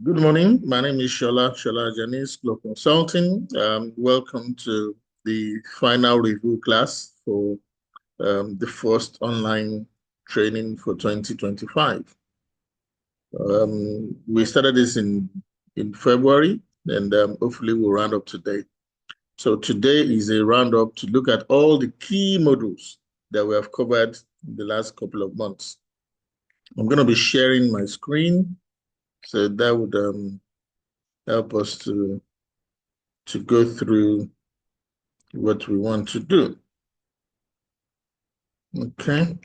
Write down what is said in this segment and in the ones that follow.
Good morning. My name is Shola Janice, Glow Consulting. Welcome to the final review class for the first online training for 2025. We started this in February, and hopefully we'll round up today. So today is a roundup to look at all the key modules that we have covered in the last couple of months. I'm going to be sharing my screen, so that would help us to go through what we want to do. Okay.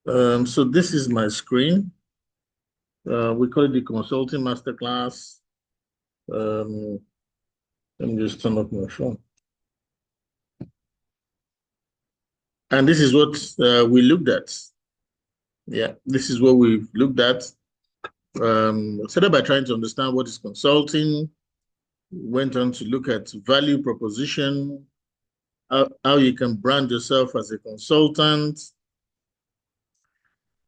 So this is my screen. We call it the Consulting Masterclass. Let me just turn off my phone. And this is what we looked at. Yeah, this is what we've looked at. Started by trying to understand what is consulting, went on to look at value proposition, how you can brand yourself as a consultant,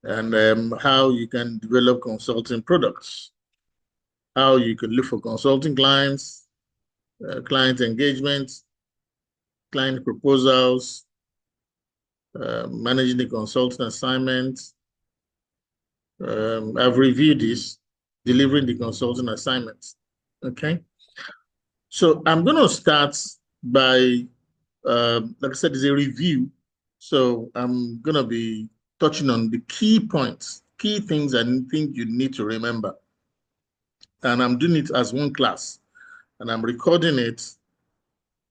and how you can develop consulting products, how you can look for consulting clients, client engagement, client proposals, managing the consulting assignment. I've reviewed this, delivering the consulting assignments. Okay. So I'm going to start by, like I said, it's a review. So I'm going to be touching on the key points, key things I think you need to remember. And I'm doing it as one class. And I'm recording it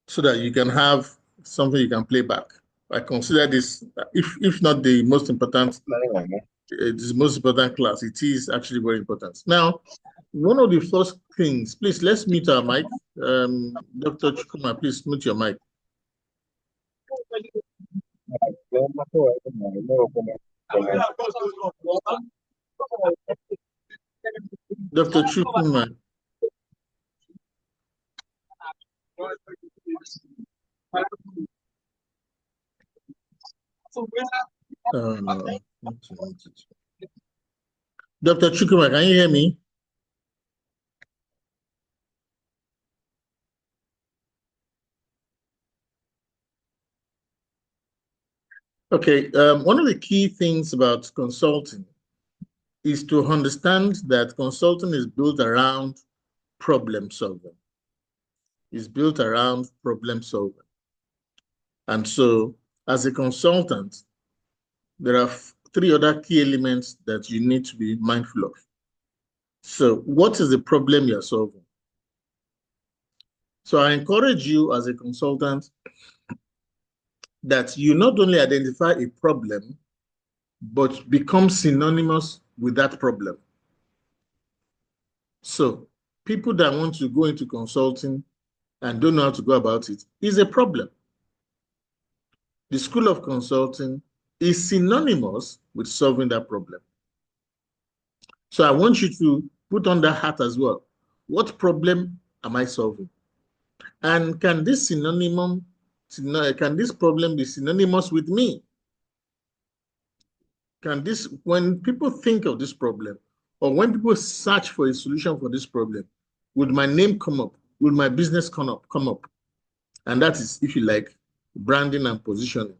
so that you can have something you can play back. I consider this, if not the most important, it's the most important class. It is actually very important. Now, one of the first things, please, let's mute our mic. Dr. Chukuma, please mute your mic. Dr. Chukuma. No. Dr. Chukuma, can you hear me? Okay, one of the key things about consulting is to understand that consulting is built around problem solving. It's built around problem solving. And so, as a consultant, there are three other key elements that you need to be mindful of. So, what is the problem you're solving? So, I encourage you as a consultant that you not only identify a problem, but become synonymous with that problem. So, people that want to go into consulting and don't know how to go about it is a problem. The School of Consulting is synonymous with solving that problem. So I want you to put on that hat as well. What problem am I solving? And can this problem be synonymous with me? When people think of this problem, or when people search for a solution for this problem, would my name come up? Will my business come up? And that is, if you like, branding and positioning.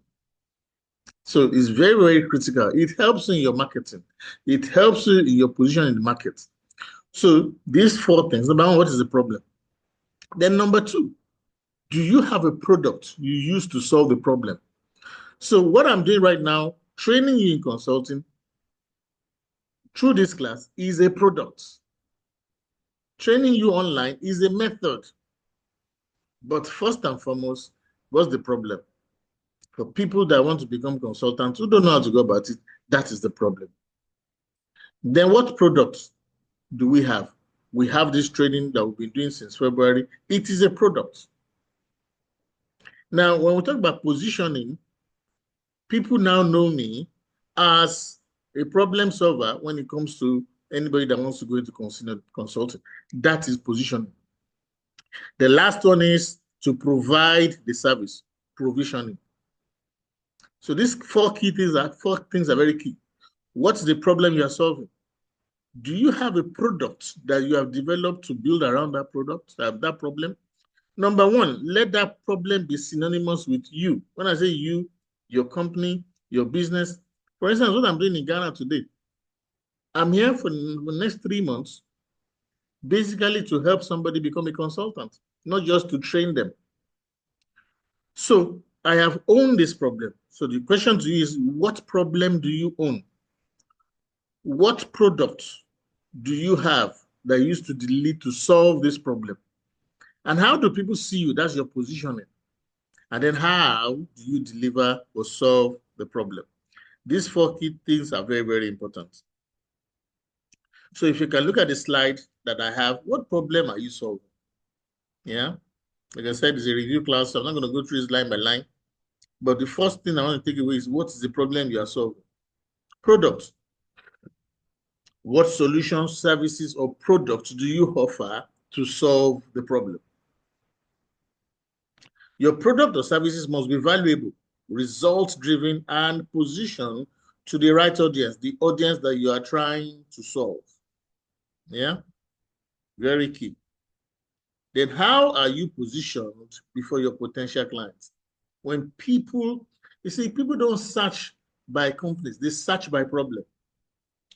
So it's very, very critical. It helps in your marketing. It helps you in your position in the market. So these four things. Number one, what is the problem? Then number two, do you have a product you use to solve the problem? So what I'm doing right now, training you in consulting through this class is a product. Training you online is a method. But first and foremost, what's the problem? For people that want to become consultants who don't know how to go about it, that is the problem. Then what products do we have? We have this training that we've been doing since February. It is a product. Now, when we talk about positioning, people now know me as a problem solver when it comes to anybody that wants to go into consulting. That is positioning. The last one is to provide the service, provisioning. So these four things are very key. What's the problem you are solving? Do you have a product that you have developed to build around that product, that problem? Number one, let that problem be synonymous with you. When I say you, your company, your business. For instance, what I'm doing in Ghana today, I'm here for the next 3 months, basically to help somebody become a consultant, not just to train them. So I have owned this problem. So the question to you is, what problem do you own? What product do you have that you used to delete to solve this problem? And how do people see you? That's your positioning. And then how do you deliver or solve the problem? These 4 key things are very, very important. So if you can look at the slide that I have, what problem are you solving? Yeah, like I said, it's a review class, so I'm not going to go through this line by line. But the first thing I want to take away is, what is the problem you are solving? Product. What solutions, services, or products do you offer to solve the problem? Your product or services must be valuable, results-driven, and positioned to the right audience, the audience that you are trying to solve. Yeah, very key. Then how are you positioned before your potential clients? When people, you see, people don't search by companies, they search by problem.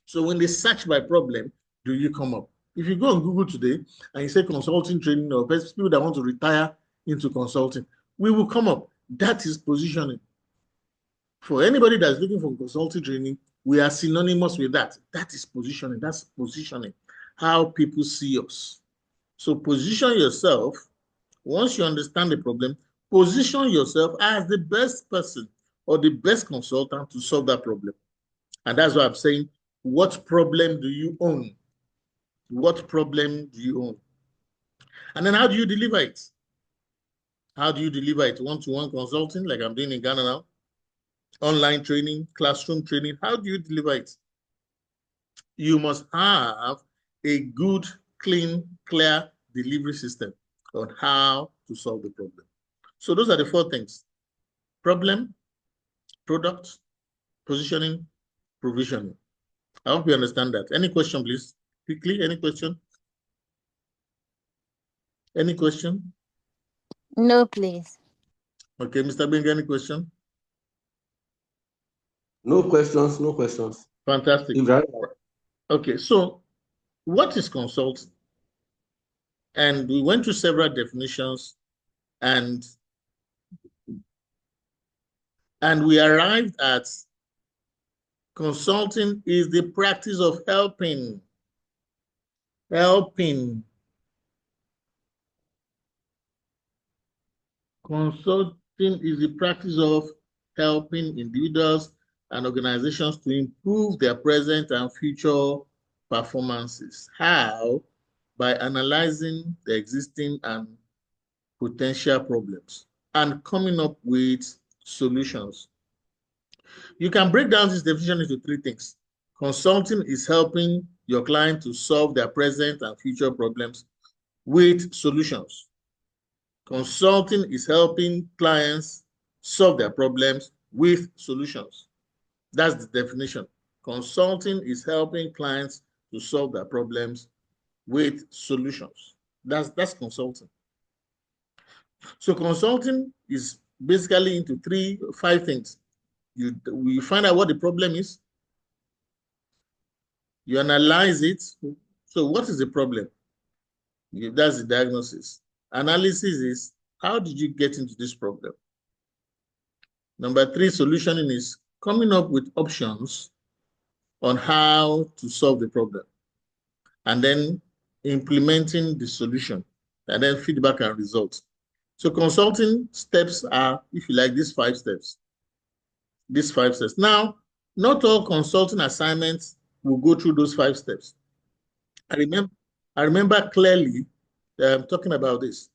So when they search by problem, do you come up? If you go on Google today and you say consulting training or people that want to retire into consulting, we will come up. That is positioning. For anybody that's looking for consulting training, we are synonymous with that. That is positioning. That's positioning. How people see us. So position yourself. Once you understand the problem, position yourself as the best person or the best consultant to solve that problem. And that's why I'm saying, what problem do you own? What problem do you own? And then how do you deliver it? How do you deliver it? One-to-one consulting, like I'm doing in Ghana now, online training, classroom training. How do you deliver it? You must have a good, clean, clear delivery system on how to solve the problem. So those are the 4 things: problem, product, positioning, provisioning. I hope you understand that. Any question, please? Quickly, any question? Any question? No, please. Okay, Mr. Benga, any question? No questions, no questions. Fantastic. Okay, so what is consulting? And we went through several definitions, and we arrived at consulting is the practice of helping. Consulting is the practice of helping individuals and organizations to improve their present and future performances. How? By analyzing the existing and potential problems and coming up with solutions. You can break down this definition into 3 things. Consulting is helping your client to solve their present and future problems with solutions. Consulting is helping clients solve their problems with solutions. That's the definition. Consulting is helping clients to solve their problems with solutions. That's consulting. So consulting is basically into 5 things. You find out what the problem is. You analyze it. So what is the problem? That's the diagnosis. Analysis is, how did you get into this problem? Number 3, solutioning is coming up with options on how to solve the problem, and then implementing the solution, and then feedback and results. So consulting steps are, if you like, these 5 steps. These 5 steps. Now, not all consulting assignments will go through those 5 steps. I remember clearly that I'm talking about this.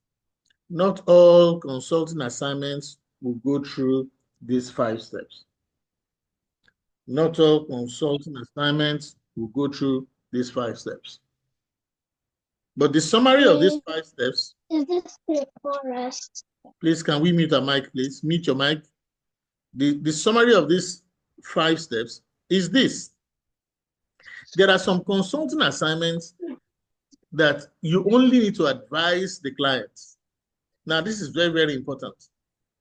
Not all consulting assignments will go through these 5 steps. Not all consulting assignments will go through these 5 steps. But the summary of these 5 steps. Is this the forest? Please, can we mute our mic, please? Mute your mic. The summary of these 5 steps is this. There are some consulting assignments that you only need to advise the clients. Now, this is very, very important.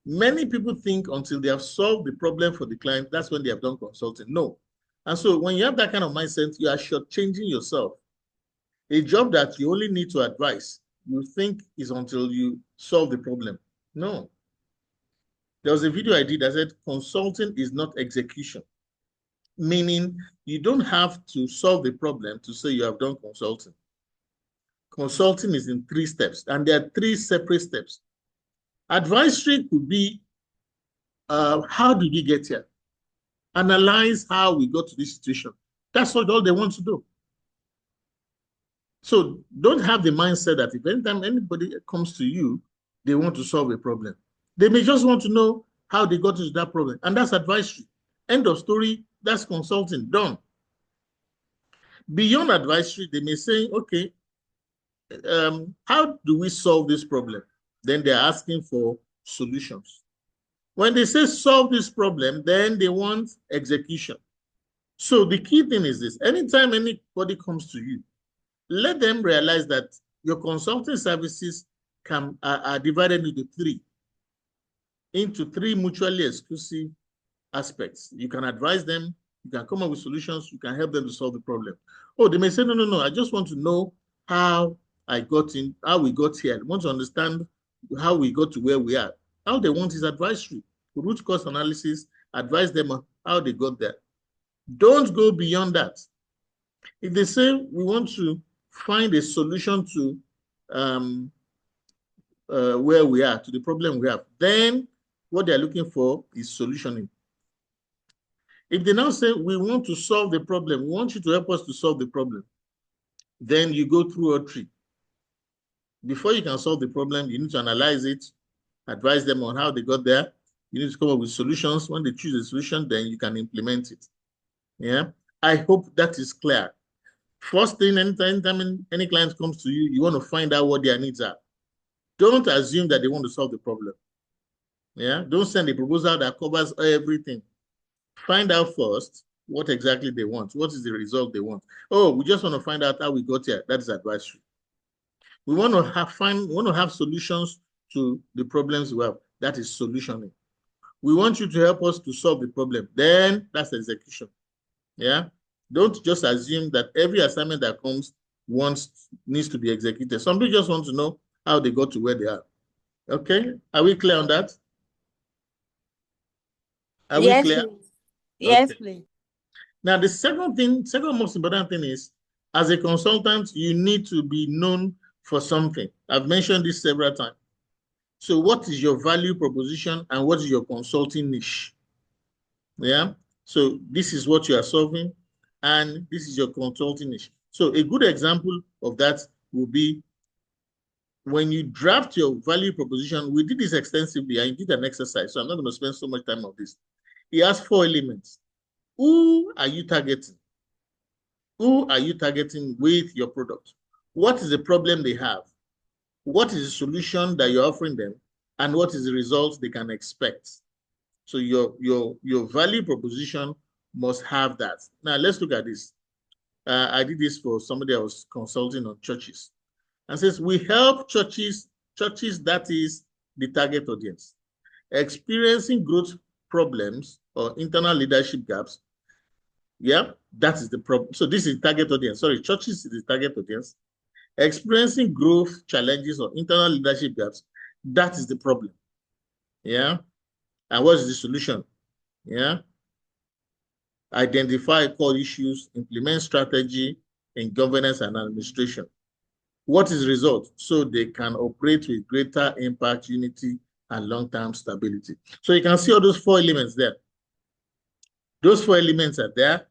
Many people think until they have solved the problem for the client, that's when they have done consulting. No. And so when you have that kind of mindset, you are shortchanging yourself. A job that you only need to advise, you think is until you solve the problem. No. There was a video I did that said consulting is not execution, meaning you don't have to solve the problem to say you have done consulting. Consulting is in 3 steps, and there are 3 separate steps. Advisory could be, how did we get here? Analyze how we got to this situation. That's what all they want to do. So don't have the mindset that if anytime anybody comes to you, they want to solve a problem. They may just want to know how they got into that problem. And that's advisory. End of story. That's consulting. Done. Beyond advisory, they may say, okay, how do we solve this problem? Then they're asking for solutions. When they say solve this problem, then they want execution. So the key thing is this: anytime anybody comes to you, let them realize that your consulting services are divided into three mutually exclusive aspects. You can advise them, you can come up with solutions, you can help them to solve the problem. Oh, they may say, no, I just want to know how we got here. I want to understand how we got to where we are. All they want is advisory, root cause analysis, advise them on how they got there. Don't go beyond that. If they say we want to find a solution to where we are, to the problem we have, then what they're looking for is solutioning. If they now say we want to solve the problem, we want you to help us to solve the problem, then you go through a tree. Before you can solve the problem, you need to analyze it, advise them on how they got there. You need to come up with solutions. When they choose a solution, then you can implement it. Yeah, I hope that is clear. First thing, anytime any client comes to you, you want to find out what their needs are. Don't assume that they want to solve the problem. Yeah, don't send a proposal that covers everything. Find out first what exactly they want. What is the result they want? Oh, we just want to find out how we got here. That is advisory. We want to have solutions to the problems we have. That is solutioning. We want you to help us to solve the problem. Then that's execution. Yeah. Don't just assume that every assignment that comes needs to be executed. Some people just want to know how they got to where they are. Okay. Are we clear on that? Are we clear? Please. Yes, Okay. please. Now, the second most important thing is, as a consultant, you need to be known for something. I've mentioned this several times. So what is your value proposition and what is your consulting niche? Yeah. So this is what you are solving and this is your consulting niche. So a good example of that will be when you draft your value proposition. We did this extensively. I did an exercise, so I'm not going to spend so much time on this. He has 4 elements. Who are you targeting? Who are you targeting with your product? What is the problem they have? What is the solution that you're offering them? And what is the results they can expect? So your value proposition must have that. Now let's look at this. I did this for somebody I was consulting on churches. And says we help churches, that is the target audience, experiencing growth problems or internal leadership gaps. Yeah, that is the problem. So this is target audience. Sorry, churches is the target audience. Experiencing growth challenges or internal leadership gaps, that is the problem. Yeah. And what is the solution? Yeah. Identify core issues, implement strategy in governance and administration. What is the result? So they can operate with greater impact, unity, and long-term stability. So you can see all those 4 elements there. Those 4 elements are there.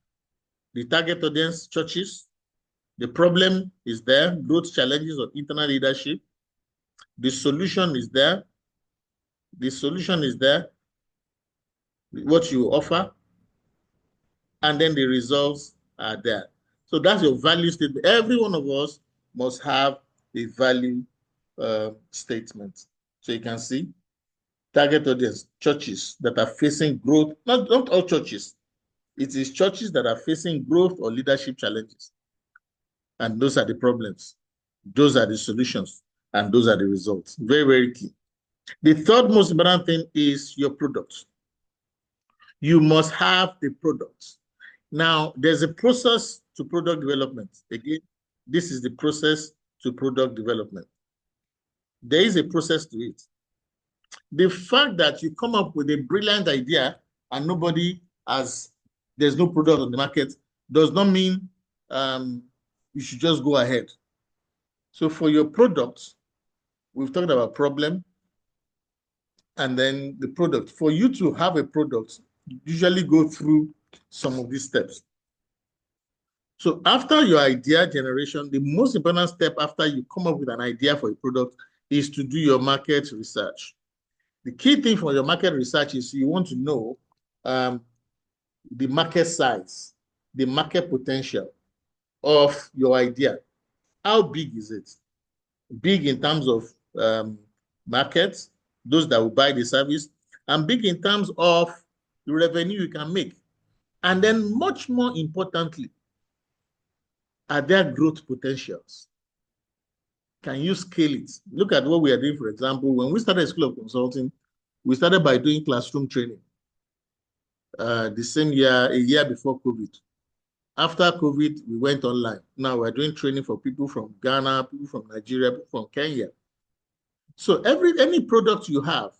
The target audience, churches. The problem is there, growth challenges of internal leadership. The solution is there. The solution is there, what you offer, and then the results are there. So that's your value statement. Every one of us must have a value statement. So you can see target audience, churches that are facing growth, not all churches. It is churches that are facing growth or leadership challenges. And those are the problems. Those are the solutions. And those are the results. Very, very key. The third most important thing is your product. You must have the product. Now, there's a process to product development. Again, this is the process to product development. There is a process to it. The fact that you come up with a brilliant idea and there's no product on the market does not mean you should just go ahead. So for your product, we've talked about problem and then the product. For you to have a product, you usually go through some of these steps. So after your idea generation, the most important step after you come up with an idea for a product is to do your market research. The key thing for your market research is you want to know the market size, the market potential of your idea. How big is it? Big in terms of markets, those that will buy the service, and big in terms of the revenue you can make. And then much more importantly, are there growth potentials? Can you scale it? Look at what we are doing, for example, when we started School of Consulting, we started by doing classroom training. The same year, a year before COVID. After COVID, we went online. Now we're doing training for people from Ghana, people from Nigeria, people from Kenya. So any product you have,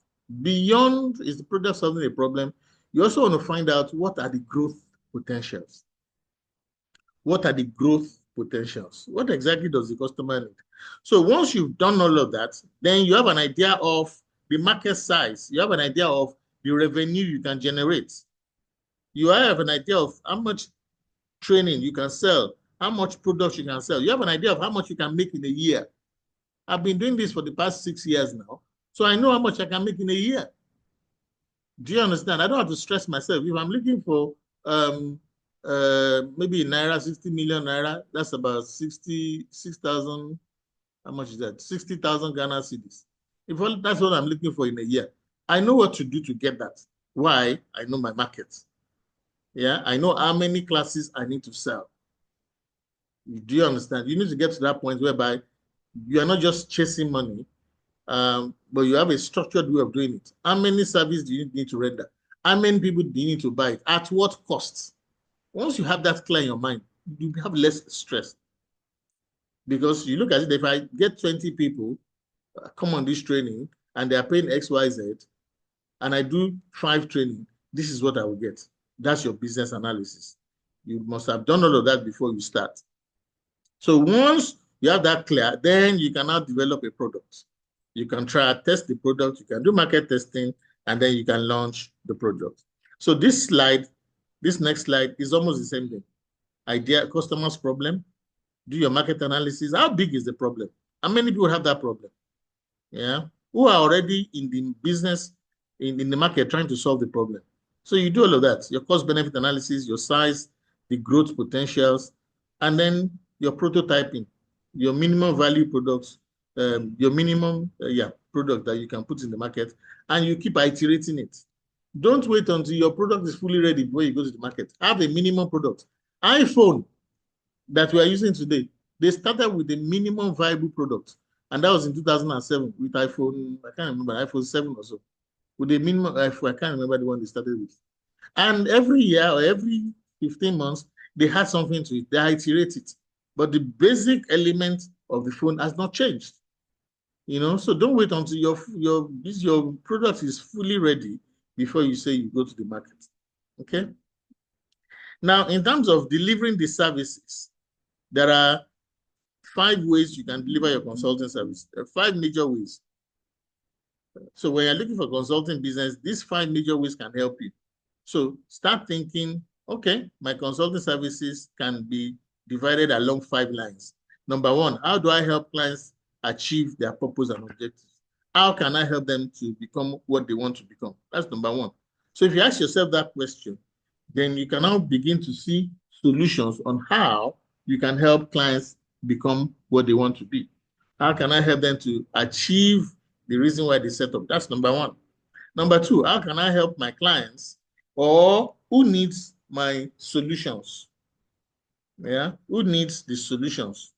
beyond is the product solving a problem, you also want to find out what are the growth potentials. What are the growth potentials? What exactly does the customer need? So once you've done all of that, then you have an idea of the market size. You have an idea of the revenue you can generate. You have an idea of how much training you can sell, how much products you can sell. You have an idea of how much you can make in a year. I've been doing this for the past 6 years now, so I know how much I can make in a year. Do you understand? I don't have to stress myself. If I'm looking for maybe in Naira, 60 million Naira, that's about 6,000, how much is that? 60,000 Ghana cedis. That's what I'm looking for in a year. I know what to do to get that. Why? I know my market. Yeah, I know how many classes I need to sell. Do you understand? You need to get to that point whereby you are not just chasing money, but you have a structured way of doing it. How many services do you need to render? How many people do you need to buy it? At what costs? Once you have that clear in your mind, you have less stress. Because you look at it, if I get 20 people come on this training and they are paying XYZ, and I do 5 training, this is what I will get. That's your business analysis. You must have done all of that before you start. So once you have that clear, then you can now develop a product. You can test the product, you can do market testing, and then you can launch the product. So this next slide is almost the same thing. Idea, customer's problem, do your market analysis. How big is the problem? How many people have that problem? Yeah, who are already in the business, in the market trying to solve the problem. So you do all of that, your cost benefit analysis, your size, the growth potentials, and then your prototyping, your minimum value products, your minimum product that you can put in the market, and you keep iterating it. Don't wait until your product is fully ready before you go to the market. Have a minimum product. iPhone that we are using today, they started with a minimum viable product, and that was in 2007 with iPhone, I can't remember, iPhone 7 or so. With a minimum, I can't remember the one they started with. And every year or every 15 months, they had something to it. They iterate it. But the basic element of the phone has not changed. You know, so don't wait until your product is fully ready before you say you go to the market. Okay? Now, in terms of delivering the services, there are 5 ways you can deliver your consulting service. There are 5 major ways. So when you're looking for consulting business, these 5 major ways can help you. So start thinking, okay, my consulting services can be divided along 5 lines. Number 1, how do I help clients achieve their purpose and objectives? How can I help them to become what they want to become? That's number 1. So if you ask yourself that question, then you can now begin to see solutions on how you can help clients become what they want to be. How can I help them to achieve the reason why they set up? That's number 1. Number 2, how can I help my clients or who needs my solutions? Yeah, who needs the solutions?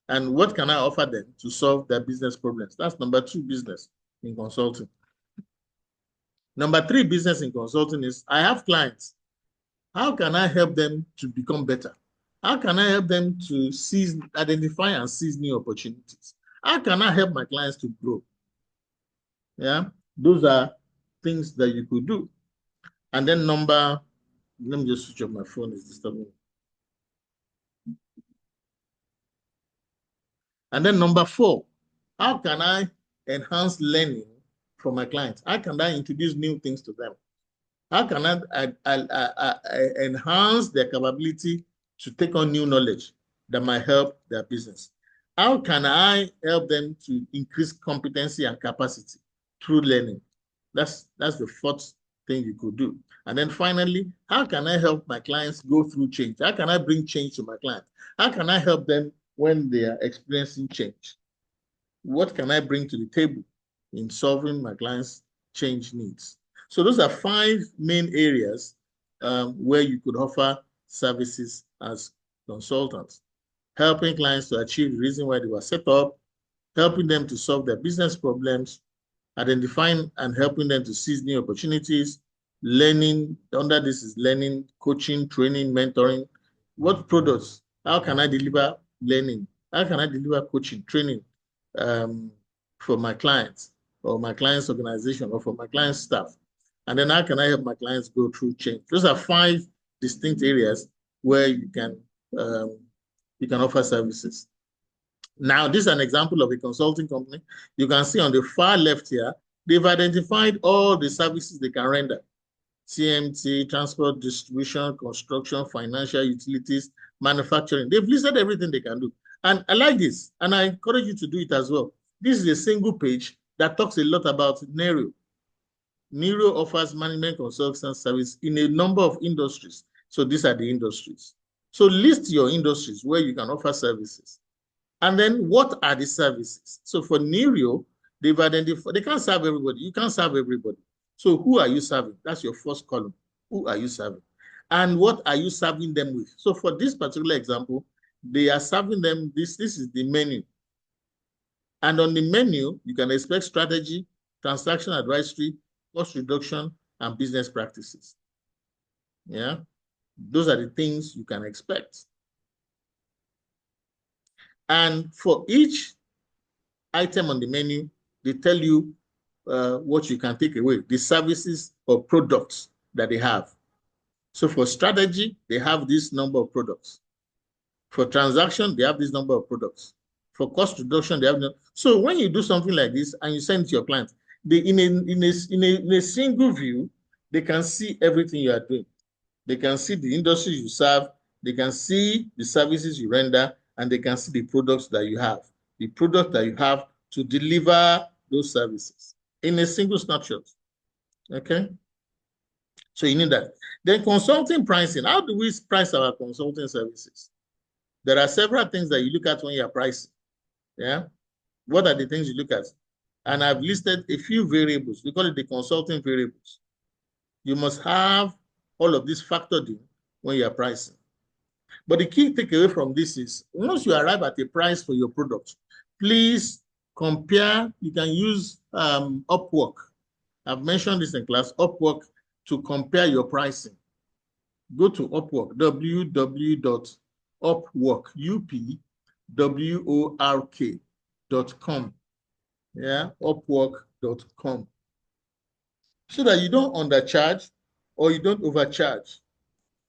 And what can I offer them to solve their business problems? That's number 2 business in consulting. Number 3 business in consulting is I have clients. How can I help them to become better? How can I help them to identify and seize new opportunities? How can I help my clients to grow? Yeah, those are things that you could do. And then let me just switch off my phone, it's disturbing me. And then number 4, how can I enhance learning for my clients? How can I introduce new things to them? How can I enhance their capability to take on new knowledge that might help their business? How can I help them to increase competency and capacity through learning? That's the 4th thing you could do. And then finally, how can I help my clients go through change? How can I bring change to my clients? How can I help them when they are experiencing change? What can I bring to the table in solving my clients' change needs? So those are 5 main areas where you could offer services as consultants. Helping clients to achieve the reason why they were set up, helping them to solve their business problems, identifying and helping them to seize new opportunities, learning, under this is learning, coaching, training, mentoring. What products? How can I deliver learning? How can I deliver coaching, training for my clients or my client's organization or for my client's staff? And then how can I help my clients go through change? Those are 5 distinct areas where you can offer services. Now, this is an example of a consulting company. You can see on the far left here, they've identified all the services they can render. CMT, transport, distribution, construction, financial, utilities, manufacturing. They've listed everything they can do. And I like this, and I encourage you to do it as well. This is a single page that talks a lot about Nerio. Nerio offers management consulting service in a number of industries. So these are the industries. So list your industries where you can offer services. And then what are the services? So for Nerio, they've identified, they can't serve everybody. You can't serve everybody. So who are you serving? That's your first column. Who are you serving? And what are you serving them with? So for this particular example, they are serving them, this is the menu. And on the menu, you can expect strategy, transaction advisory, cost reduction, and business practices. Yeah, those are the things you can expect. And for each item on the menu, they tell you what you can take away, the services or products that they have. So for strategy, they have this number of products. For transaction, they have this number of products. For cost reduction, they have no. So when you do something like this and you send it to your clients, they in a single view, they can see everything you are doing. They can see the industries you serve, they can see the services you render, and they can see the products that you have, to deliver those services in a single snapshot. Okay? So you need that. Then consulting pricing. How do we price our consulting services? There are several things that you look at when you're pricing. Yeah? What are the things you look at? And I've listed a few variables. We call it the consulting variables. You must have all of this factored in when you're pricing. But the key takeaway from this is, once you arrive at a price for your product, please compare. You can use Upwork. I've mentioned this in class, Upwork, to compare your pricing. Go to Upwork, www.upwork.com. Yeah, upwork.com. So that you don't undercharge or you don't overcharge.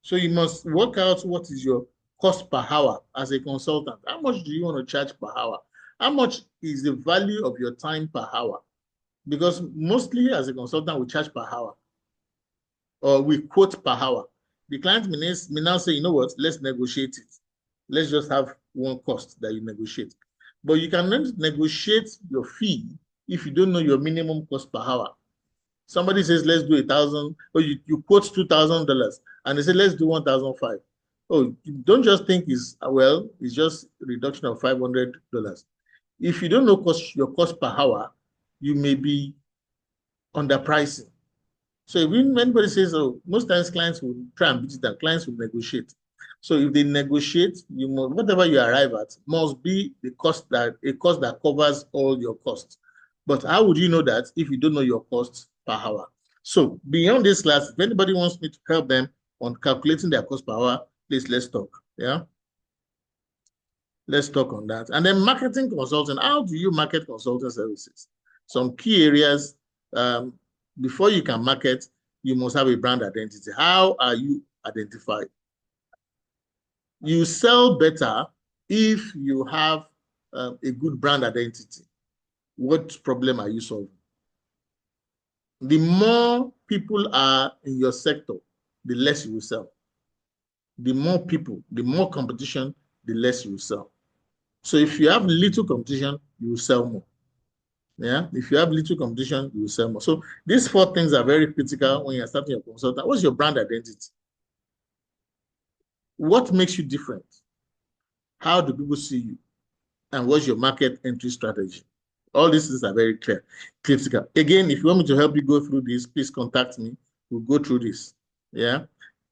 So you must work out what is your cost per hour as a consultant. How much do you want to charge per hour? How much is the value of your time per hour? Because mostly as a consultant, we charge per hour or we quote per hour. The client may now say, you know what, let's negotiate it. Let's just have one cost that you negotiate. But you cannot negotiate your fee if you don't know your minimum cost per hour. Somebody says, let's do 1,000, or you quote $2,000, and they say, let's do 1,500. Oh, don't just think it's just a reduction of $500. If you don't know your cost per hour, you may be underpricing. So if anybody says, oh, most times clients will try and beat it, and clients will negotiate. So if they negotiate, you must, whatever you arrive at must be a cost that covers all your costs. But how would you know that if you don't know your costs per hour? So beyond this class, if anybody wants me to help them on calculating their cost per hour, please let's talk. Yeah. Let's talk on that. And then marketing consulting. How do you market consulting services? Some key areas. Before you can market, you must have a brand identity. How are you identified? You sell better if you have a good brand identity. What problem are you solving? The more people are in your sector, the less you will sell. The more people, the more competition, the less you will sell. So if you have little competition, you will sell more. Yeah, if you have little competition, you will sell more. So these 4 things are very critical when you're starting your consultant. What's your brand identity? What makes you different? How do people see you? And what's your market entry strategy? All these things are very critical. Again, if you want me to help you go through this, please contact me. We'll go through this. Yeah,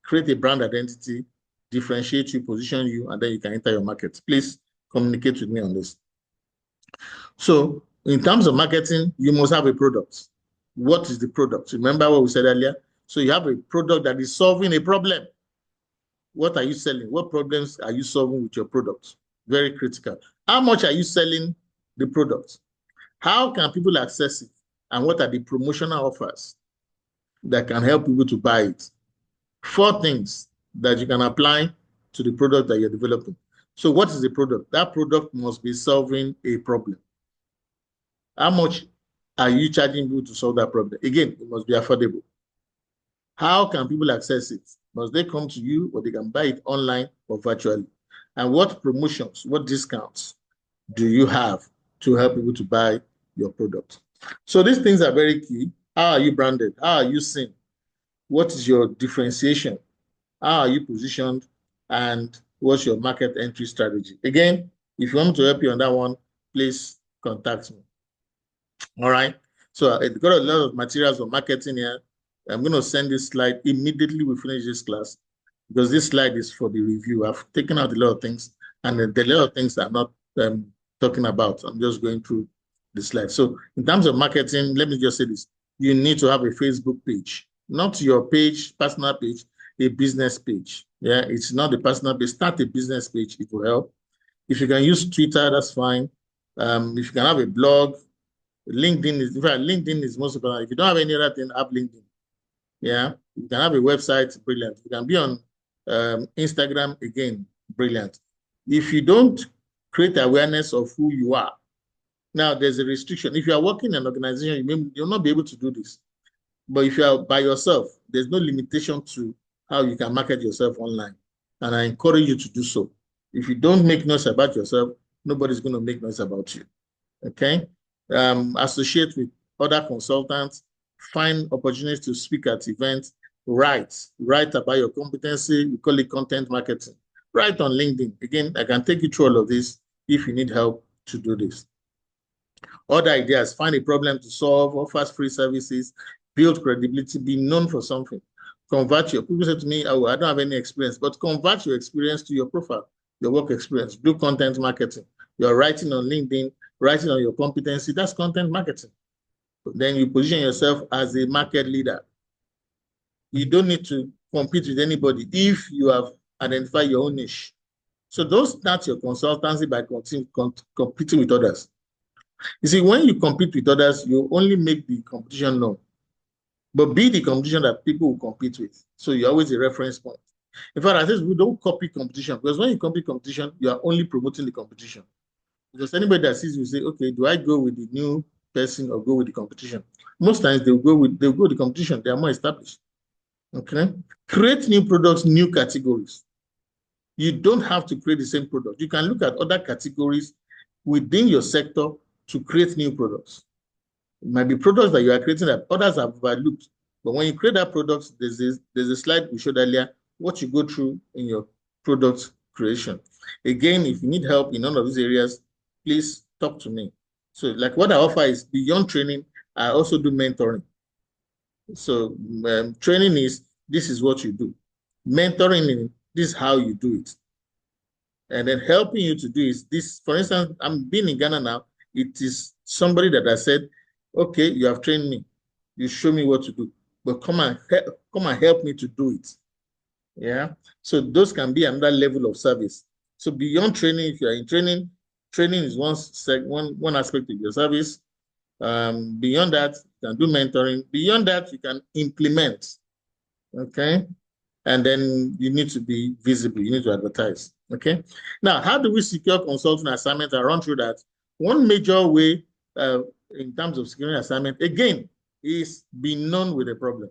create a brand identity, differentiate you, position you, and then you can enter your market. Please communicate with me on this. So in terms of marketing, you must have a product. What is the product? Remember what we said earlier? So you have a product that is solving a problem. What are you selling? What problems are you solving with your product? Very critical. How much are you selling the product? How can people access it? And what are the promotional offers that can help people to buy it? 4 things that you can apply to the product that you're developing. So what is the product? That product must be solving a problem. How much are you charging people to solve that problem? Again, it must be affordable. How can people access it? Must they come to you, or they can buy it online or virtually? And what promotions, what discounts do you have to help people to buy your product? So these things are very key. How are you branded? How are you seen? What is your differentiation? How are you positioned? And what's your market entry strategy? Again, if you want me to help you on that one, please contact me. All right. So I've got a lot of materials for marketing here. I'm going to send this slide immediately we finish this class, because this slide is for the review. I've taken out a lot of things, and the lot of things I'm not talking about. I'm just going through the slide. So in terms of marketing, let me just say this. You need to have a Facebook page, not your page, personal page, a business page. Yeah, it's not a personal page. Start a business page. It will help. If you can use Twitter, that's fine. If you can have a blog, LinkedIn is, in fact, LinkedIn is most important. If you don't have any other thing, have LinkedIn. Yeah, you can have a website, brilliant. You can be on Instagram, again, brilliant. If you don't create awareness of who you are, now there's a restriction. If you are working in an organization, you'll not be able to do this. But if you are by yourself, there's no limitation to how you can market yourself online. And I encourage you to do so. If you don't make noise about yourself, nobody's going to make noise about you. Okay? Associate with other consultants, find opportunities to speak at events, write about your competency. We call it content marketing. Write on LinkedIn. Again, I can take you through all of this if you need help to do this. Other ideas: find a problem to solve, offer free services, build credibility, be known for something. Convert your, people say to me, oh, I don't have any experience, but convert your experience to your profile, your work experience. Do content marketing. You're writing on LinkedIn, writing on your competency, that's content marketing. Then you position yourself as a market leader. You don't need to compete with anybody if you have identified your own niche. So don't start your consultancy by competing with others. You see, when you compete with others, you only make the competition known. But be the competition that people will compete with. So you're always a reference point. In fact, I say we don't copy competition, because when you copy competition, you are only promoting the competition. Because anybody that sees you say, okay, do I go with the new person or go with the competition? Most times they'll go with the competition. They are more established. Okay. Create new products, new categories. You don't have to create the same product. You can look at other categories within your sector to create new products. It might be products that you are creating that others have overlooked. But when you create that product, there's a slide we showed earlier, what you go through in your product creation. Again, if you need help in none of these areas, please talk to me. So like what I offer is beyond training, I also do mentoring. So training is, this is what you do. Mentoring, this is how you do it. And then helping you to do is this. For instance, I'm being in Ghana now. It is somebody that I said, okay, you have trained me. You show me what to do, but come and help me to do it. Yeah. So those can be another level of service. So beyond training, if you are in training, training is one aspect of your service. Beyond that, you can do mentoring. Beyond that, you can implement. Okay. And then you need to be visible. You need to advertise. Okay. Now, how do we secure consulting assignments? I run through that. One major way in terms of securing assignment, again, is be known with a problem.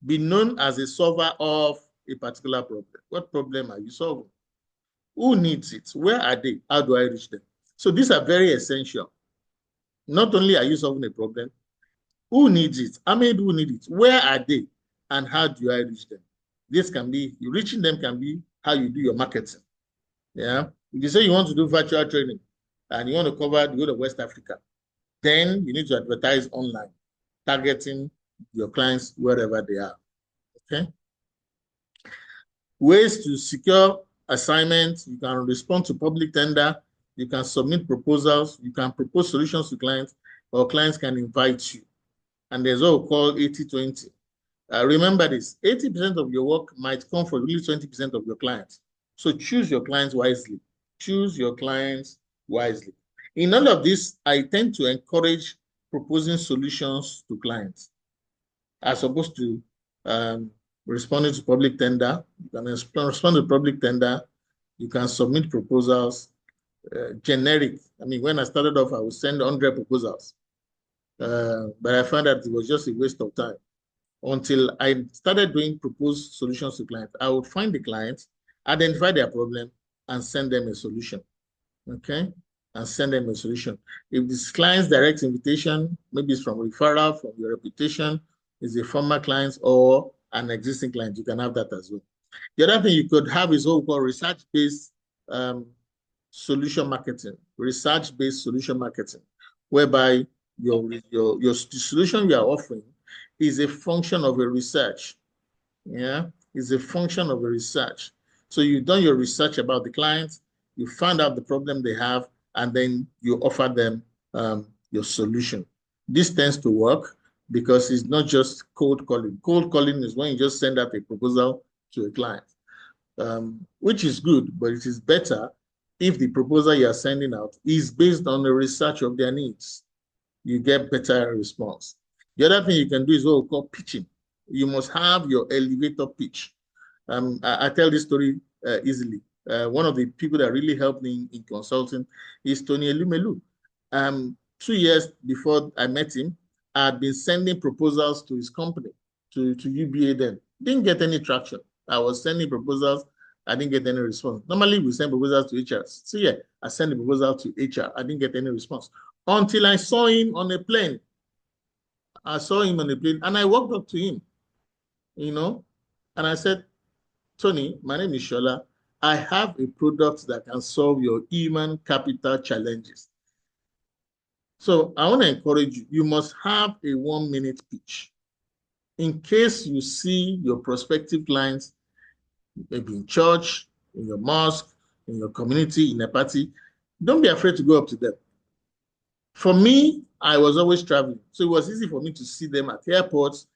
Be known as a solver of a particular problem. What problem are you solving? Who needs it? Where are they? How do I reach them? So these are very essential. Not only are you solving a problem, who needs it? How many do need it? Where are they? And how do I reach them? This can be, reaching them can be how you do your marketing. Yeah. If you say you want to do virtual training and you want to cover the whole of West Africa, then you need to advertise online, targeting your clients wherever they are. Okay. Ways to secure assignments: you can respond to public tender, you can submit proposals, you can propose solutions to clients, or clients can invite you. And there's what we call 80-20. Remember this, 80% of your work might come from really 20% of your clients. So choose your clients wisely. Choose your clients wisely. In all of this, I tend to encourage proposing solutions to clients as opposed to responding to public tender. You can respond to public tender. You can submit proposals, generic. I mean, when I started off, I would send 100 proposals. But I found that it was just a waste of time. Until I started doing proposed solutions to clients, I would find the clients, identify their problem, and send them a solution. Okay? And send them a solution. If this client's direct invitation, maybe it's from referral, from your reputation, is a former client or an existing client, you can have that as well. The other thing you could have is what we call research-based solution marketing. Research-based solution marketing, whereby your solution you are offering is a function of a research. Yeah, is a function of a research. So you've done your research about the clients, you found out the problem they have, and then you offer them your solution. This tends to work because it's not just cold calling. Cold calling is when you just send out a proposal to a client, which is good, but it is better if the proposal you are sending out is based on the research of their needs. You get better response. The other thing you can do is what we call pitching. You must have your elevator pitch. I tell this story easily. One of the people that really helped me in consulting is Tony Elumelu. 2 years before I met him, I had been sending proposals to his company, to UBA then. Didn't get any traction. I was sending proposals. I didn't get any response. Normally, we send proposals to HR. So yeah, I sent the proposal to HR. I didn't get any response until I saw him on a plane. I saw him on a plane and I walked up to him, and I said, Tony, my name is Shola. I have a product that can solve your human capital challenges. So I want to encourage you. You must have a 1-minute pitch. In case you see your prospective clients, maybe in church, in your mosque, in your community, in a party, don't be afraid to go up to them. For me, I was always traveling. So it was easy for me to see them at airports,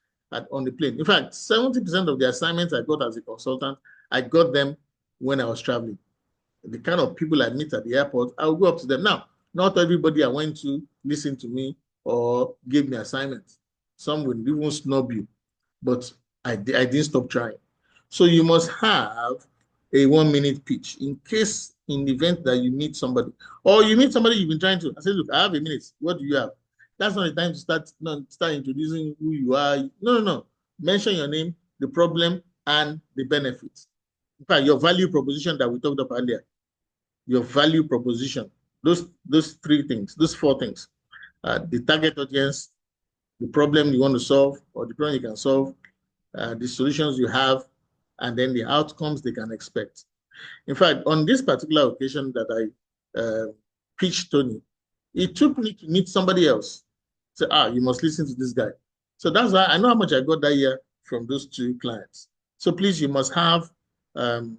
on the plane. In fact, 70% of the assignments I got as a consultant, I got them when I was traveling. The kind of people I meet at the airport, I will go up to them. Now, not everybody I went to listened to me or gave me assignments. Some would even snub you, but I didn't stop trying. So you must have a 1-minute pitch in case, in the event that you meet somebody, or you meet somebody you've been trying to. I say, look, I have a minute. What do you have? That's not the time to start introducing who you are. No. Mention your name, the problem, and the benefits. In fact, your value proposition that we talked about earlier. Your value proposition. Those 3 things, those 4 things. The target audience, the problem you want to solve, or the problem you can solve, the solutions you have, and then the outcomes they can expect. In fact, on this particular occasion that I pitched Tony, it took me to meet somebody else. Say, you must listen to this guy. So that's why I know how much I got that year from those 2 clients. So please, you must have an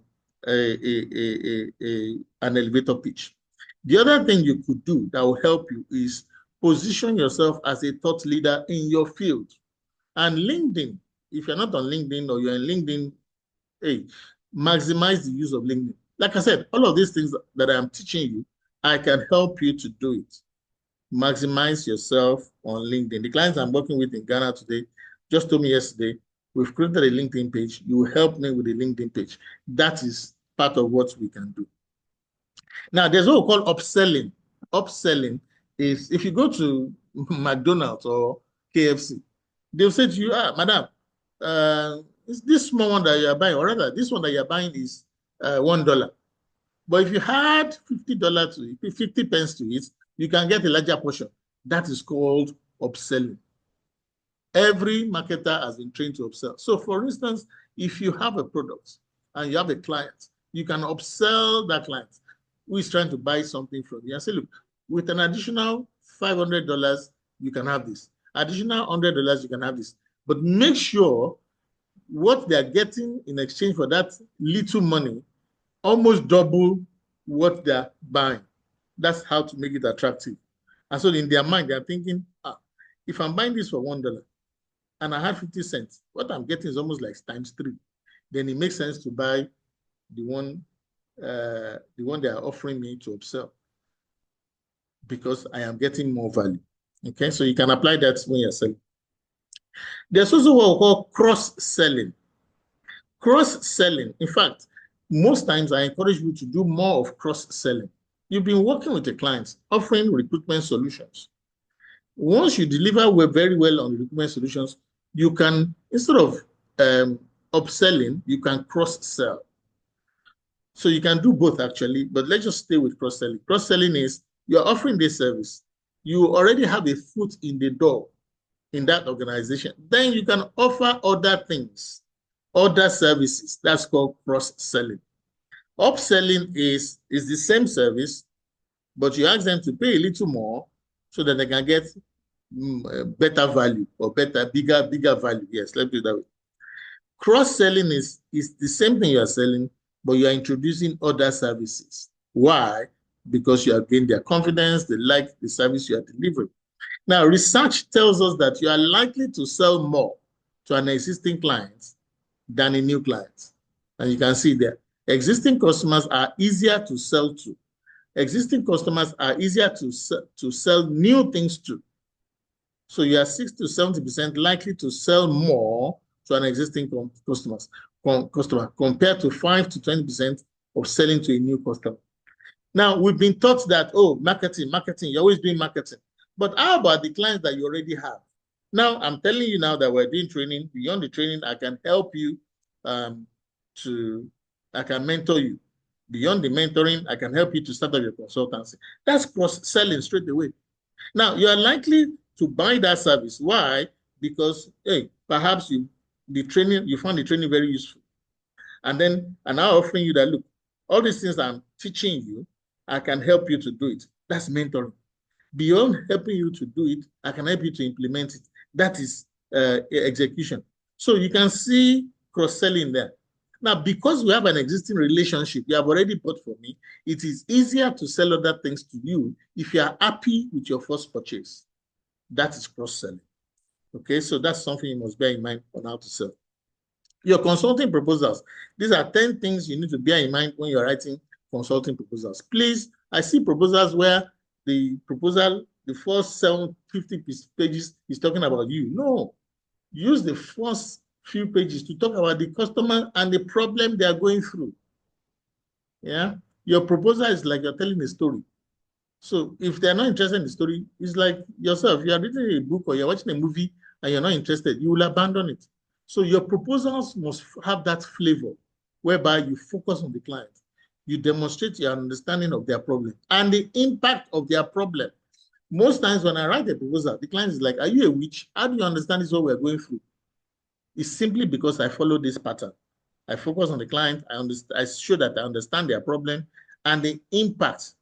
elevator pitch. The other thing you could do that will help you is position yourself as a thought leader in your field. And LinkedIn, if you're not on LinkedIn or you're in LinkedIn, hey, maximize the use of LinkedIn. Like I said, all of these things that I'm teaching you, I can help you to do it. Maximize yourself on LinkedIn. The clients I'm working with in Ghana today just told me yesterday, we've created a LinkedIn page. You will help me with a LinkedIn page. That is part of what we can do. Now, there's what we call upselling. Upselling is if you go to McDonald's or KFC, they'll say to you, madam, is this small one that you're buying, or rather, this one that you're buying is $1. But if you add $50 to it, 50 pence to it, you can get a larger portion. That is called upselling. Every marketer has been trained to upsell. So for instance, if you have a product and you have a client, you can upsell that client who is trying to buy something from you and say, look, with an additional $500, you can have this. Additional $100, you can have this. But make sure what they're getting in exchange for that little money almost double what they're buying. That's how to make it attractive. And so in their mind, they're thinking, if I'm buying this for $1 and I have 50 cents, what I'm getting is almost like times 3. Then it makes sense to buy the one they are offering me to upsell because I am getting more value. Okay, so you can apply that when you're selling. There's also what we call cross-selling. Cross-selling, in fact, most times I encourage you to do more of cross-selling. You've been working with the clients, offering recruitment solutions. Once you deliver very well on the recruitment solutions, you can, instead of upselling, you can cross-sell. So you can do both actually, but let's just stay with cross-selling. Cross-selling is you're offering this service. You already have a foot in the door in that organization. Then you can offer other things, other services. That's called cross-selling. Upselling is the same service, but you ask them to pay a little more so that they can get better value or bigger value. Yes, let's do it that way. Cross-selling is the same thing you are selling, but you are introducing other services. Why? Because you have gained their confidence, they like the service you are delivering. Now, research tells us that you are likely to sell more to an existing client than a new client. And you can see there, existing customers are easier to sell to. Existing customers are easier to sell new things to. So you are 60 to 70% likely to sell more to an existing customer compared to 5 to 20% of selling to a new customer. Now, we've been taught that, oh, marketing, you're always doing marketing. But how about the clients that you already have? Now, I'm telling you now that we're doing training. Beyond the training, I can help you I can mentor you. Beyond the mentoring, I can help you to start up your consultancy. That's cross-selling straight away. Now, you are likely to buy that service. Why? Because, hey, perhaps you found the training very useful. And then I'm now offering you that, look, all these things I'm teaching you, I can help you to do it. That's mentoring. Beyond helping you to do it, I can help you to implement it. That is execution. So you can see cross-selling there. Now, because we have an existing relationship, you have already bought from me, it is easier to sell other things to you if you are happy with your first purchase. That is cross-selling. Okay, so that's something you must bear in mind on how to sell. Your consulting proposals. These are 10 things you need to bear in mind when you're writing consulting proposals. Please, I see proposals where the proposal, the first 750 pages is talking about you. No, use the first few pages to talk about the customer and the problem they are going through. Yeah, your proposal is like you're telling a story. So if they're not interested in the story, it's like yourself. You are reading a book or you're watching a movie and you're not interested, you will abandon it. So your proposals must have that flavor whereby you focus on the client. You demonstrate your understanding of their problem and the impact of their problem. Most times when I write a proposal, the client is like, are you a witch? How do you understand this, what we're going through? It's simply because I follow this pattern. I focus on the client. I show that I understand their problem and the impact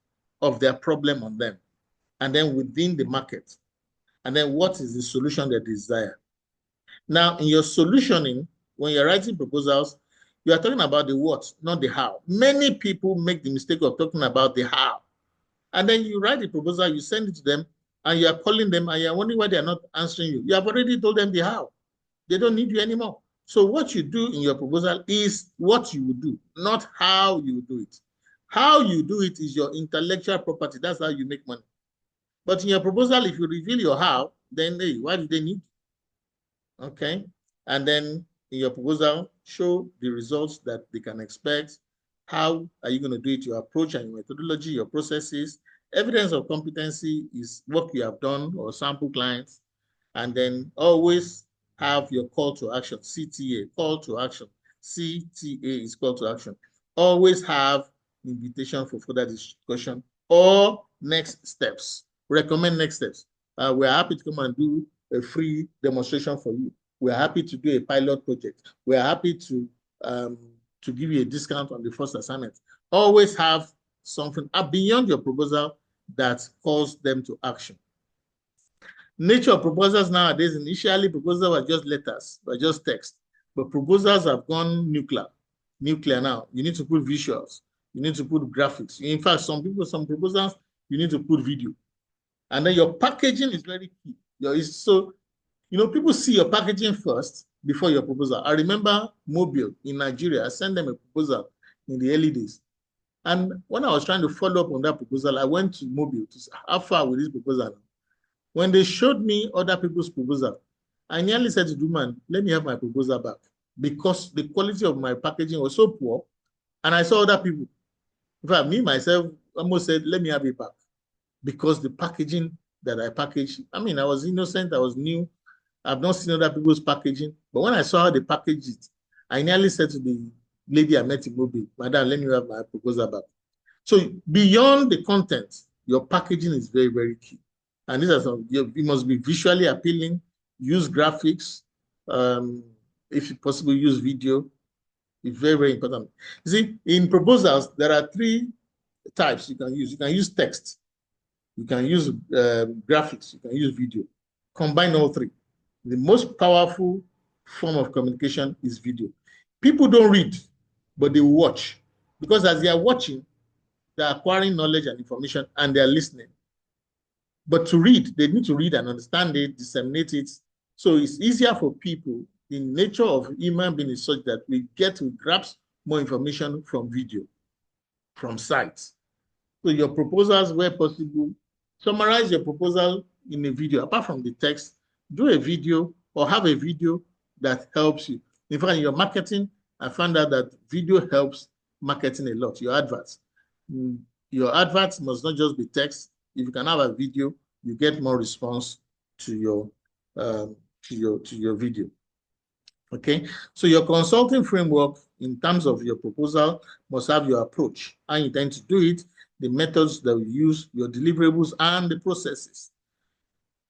of their problem on them. And then within the market. And then what is the solution they desire? Now, in your solutioning, when you're writing proposals, you are talking about the what, not the how. Many people make the mistake of talking about the how. And then you write the proposal, you send it to them, and you are calling them, and you're wondering why they're not answering you. You have already told them the how. They don't need you anymore. So what you do in your proposal is what you would do, not how you do it. How you do it is your intellectual property. That's how you make money. But in your proposal, if you reveal your how, then hey, why do they need? Okay. And then in your proposal, show the results that they can expect. How are you going to do it? Your approach and your methodology, your processes. Evidence of competency is what you have done or sample clients. And then always have your call to action, CTA, call to action. CTA is call to action. Always have invitation for further discussion or next steps. Recommend next steps. We're happy to come and do a free demonstration for you. We're happy to do a pilot project. We're happy to give you a discount on the first assignment. Always have something beyond your proposal that calls them to action. Nature of proposals nowadays, initially proposals were just letters, were just text, but proposals have gone nuclear. Nuclear now. You need to put visuals. You need to put graphics. In fact, some proposals, you need to put video. And then your packaging is very key. So, people see your packaging first before your proposal. I remember Mobile in Nigeria. I sent them a proposal in the early days. And when I was trying to follow up on that proposal, I went to Mobile to see how far with this proposal. When they showed me other people's proposal, I nearly said to the woman, let me have my proposal back, because the quality of my packaging was so poor. And I saw other people. In fact, me, myself, almost said, let me have it back, because the packaging that I packaged, I was innocent, I was new. I've not seen other people's packaging. But when I saw how they packaged it, I nearly said to the lady I met in Mobile, Madam, let me have my proposal back. So beyond the content, your packaging is very, very key. And these are some, you must be visually appealing, use graphics, if possible, use video. It's very, very important. You see, in proposals, there are 3 types you can use. You can use text, you can use graphics, you can use video. Combine all 3. The most powerful form of communication is video. People don't read, but they watch, because as they are watching, they're acquiring knowledge and information, and they're listening. But to read, they need to read and understand it, disseminate it. So it's easier for people. The nature of human being is such that we get to grasp more information from video, from sites. So your proposals, where possible, summarize your proposal in a video. Apart from the text, do a video or have a video that helps you. In fact, in your marketing, I found out that video helps marketing a lot. Your adverts. Your adverts must not just be text. If you can have a video, you get more response to your video. Okay, so your consulting framework in terms of your proposal must have your approach, how you intend to do it, the methods that you use, your deliverables, and the processes.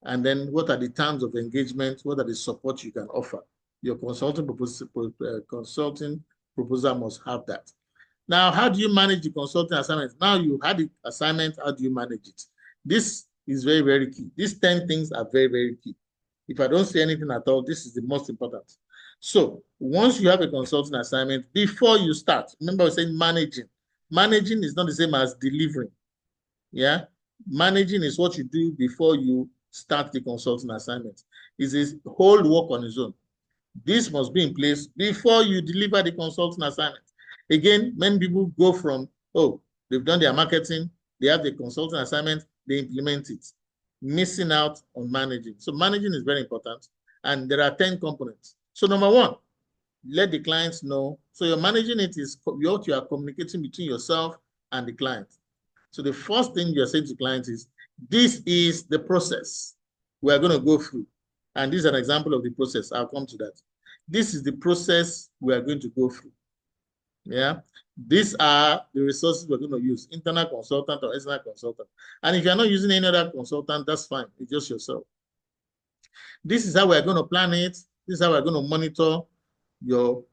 And then what are the terms of engagement? What are the support you can offer? Your consulting proposal must have that. Now, how do you manage the consulting assignment? Now you had the assignment, how do you manage it? This is very, very key. These 10 things are very, very key. If I don't say anything at all, this is the most important. So once you have a consulting assignment, before you start, remember I was saying managing. Managing is not the same as delivering. Yeah, managing is what you do before you start the consulting assignment. It's a whole work on its own. This must be in place before you deliver the consulting assignment. Again, many people go from, oh, they've done their marketing, they have the consulting assignment, they implement it, missing out on managing. So managing is very important, and there are 10 components. So number 1, let the clients know. So you're managing it is what you are communicating between yourself and the client. So the first thing you're saying to clients is, this is the process we are going to go through. And this is an example of the process. I'll come to that. This is the process we are going to go through. Yeah, these are the resources we're going to use, internal consultant or external consultant. And if you're not using any other consultant, that's fine. It's just yourself. This is how we're going to plan it. This is how we're going to monitor your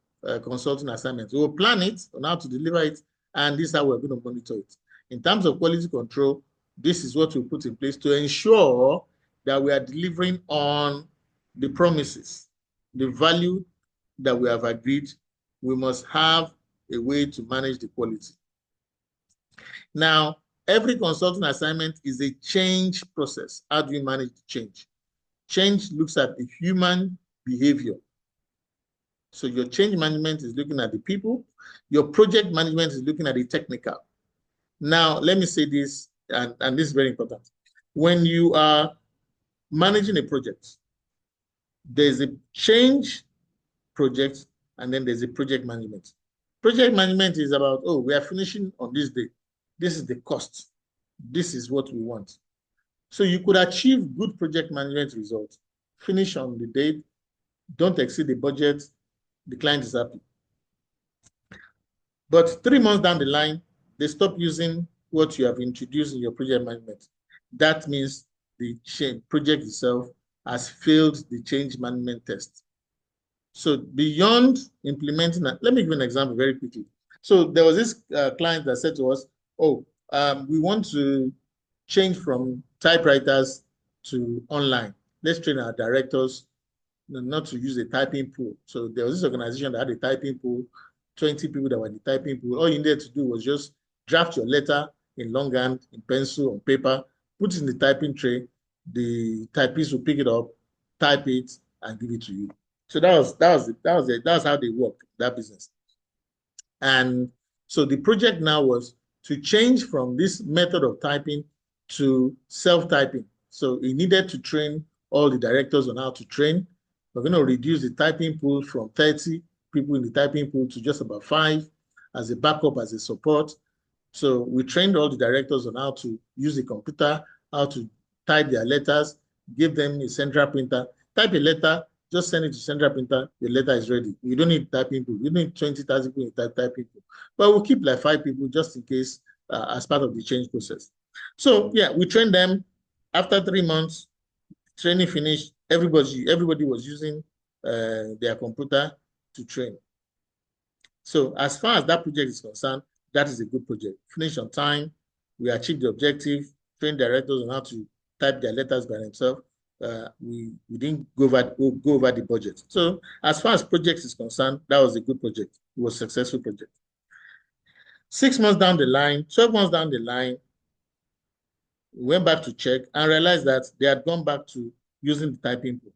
consulting assignments. We'll plan it on how to deliver it, and this is how we're going to monitor it. In terms of quality control, this is what we put in place to ensure that we are delivering on the promises. the value that we have agreed, we must have a way to manage the quality. Now, every consulting assignment is a change process. How do we manage the change? Change looks at the human behavior. So your change management is looking at the people. Your project management is looking at the technical. Now, let me say this, and this is very important. When you are managing a project, there's a change project, and then there's a project management. Project management is about, oh, we are finishing on this day. This is the cost. This is what we want. So you could achieve good project management results, finish on the date, don't exceed the budget, the client is happy. But 3 months down the line, they stop using what you have introduced in your project management. That means the project itself has failed the change management test. So beyond implementing that, let me give an example very quickly. So there was this client that said to us, oh, we want to change from typewriters to online. Let's train our directors not to use a typing pool. So there was this organization that had a typing pool, 20 people that were in the typing pool. All you needed to do was just draft your letter in longhand, in pencil, on paper, put it in the typing tray. The typist will pick it up, type it, and give it to you. So that's how they work, that business. And so the project now was to change from this method of typing to self-typing. So he needed to train all the directors on how to train. We're going to reduce the typing pool from 30 people in the typing pool to just about 5 as a backup, as a support. So we trained all the directors on how to use the computer, how to type their letters, give them a central printer, type a letter, just send it to central printer, the letter is ready. You don't need typing people. You need 20, 30 people in typing people. But we'll keep like 5 people just in case as part of the change process. So yeah, we trained them. After 3 months, training finished, everybody was using their computer to train. So as far as that project is concerned, that is a good project. Finish on time, we achieved the objective, train directors on how to type their letters by themselves. We didn't go over the budget. So as far as projects is concerned, that was a good project. It was a successful project. 6 months down the line, 12 months down the line, we went back to check and realized that they had gone back to using the typing pool.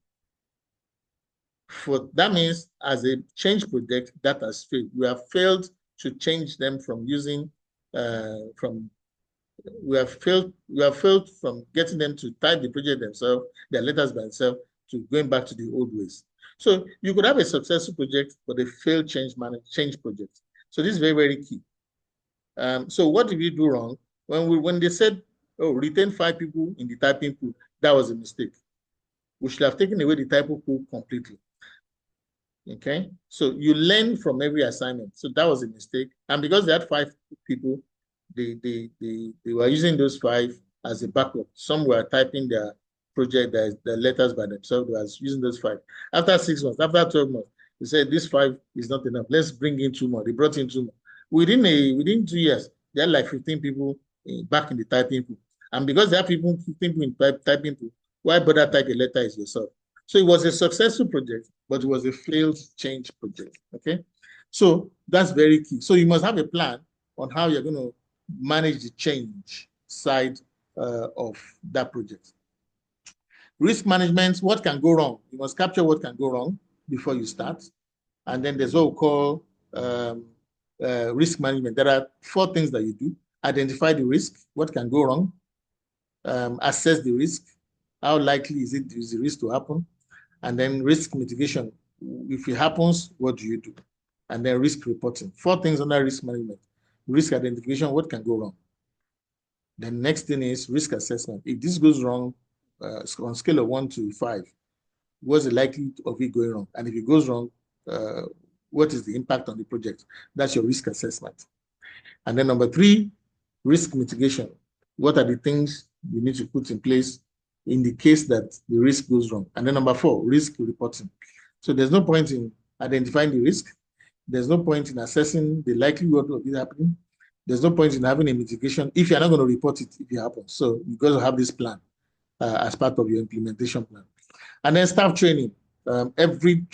That means as a change project, that has failed. We have failed to change them from using we have failed from getting them to type the project themselves, their letters by themselves, to going back to the old ways. So you could have a successful project, but a failed change project. So this is very, very key. So what did we do wrong? When they said, oh, retain 5 people in the typing pool, that was a mistake. We should have taken away the typing pool completely. Okay, so you learn from every assignment. So that was a mistake. And because they had 5 people, they were using those 5 as a backup. Some were typing their project, their letters by themselves. They were using those 5. After 6 months, after 12 months, they said this 5 is not enough. Let's bring in 2 more. They brought in 2 more. Within 2 years, they had like 15 people back in the typing pool. And because they have 15 people in typing pool, why bother type a letter is yourself? So it was a successful project, but it was a failed change project. Okay, so that's very key. So you must have a plan on how you're going to manage the change side of that project. Risk management, what can go wrong? You must capture what can go wrong before you start. And then there's what we call risk management. There are 4 things that you do. Identify the risk, what can go wrong. Assess the risk. How likely is the risk to happen? And then risk mitigation. If it happens, what do you do? And then risk reporting. 4 things under risk management. Risk identification, what can go wrong? The next thing is risk assessment. If this goes wrong, on a scale of 1 to 5, what's the likelihood of it going wrong? And if it goes wrong, what is the impact on the project? That's your risk assessment. And then number 3, risk mitigation. What are the things you need to put in place in the case that the risk goes wrong? And then number 4, risk reporting. So there's no point in identifying the risk. There's no point in assessing the likelihood of it happening. There's no point in having a mitigation if you're not going to report it if it happens. So you've got to have this plan as part of your implementation plan. And then staff training. Every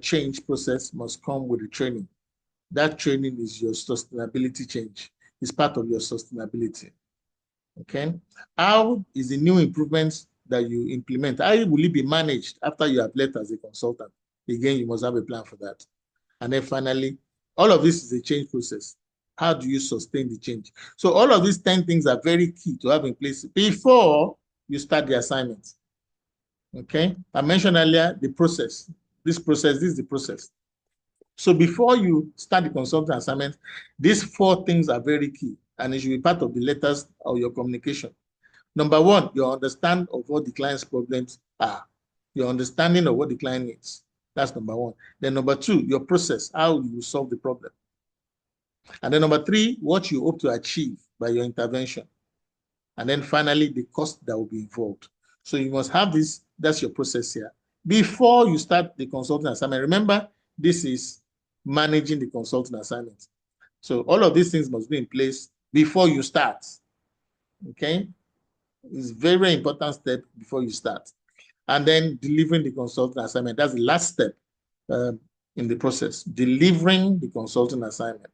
change process must come with a training. That training is your sustainability change. It's part of your sustainability. Okay. How is the new improvements that you implement? How will it be managed after you have left as a consultant? Again, you must have a plan for that. And then finally, all of this is a change process. How do you sustain the change? So all of these 10 things are very key to have in place before you start the assignment. Okay. I mentioned earlier the process. This is the process. So before you start the consultant assignment, these 4 things are very key, and it should be part of the letters of your communication. Number 1, your understanding of what the client's problems are. Your understanding of what the client needs. That's number 1. Then number 2, your process, how you solve the problem. And then number 3, what you hope to achieve by your intervention. And then finally, the cost that will be involved. So you must have this, that's your process here. Before you start the consulting assignment, remember, this is managing the consulting assignment. So all of these things must be in place before you start. Okay? It's a very, very important step before you start. And then delivering the consulting assignment. That's the last step in the process, delivering the consulting assignment.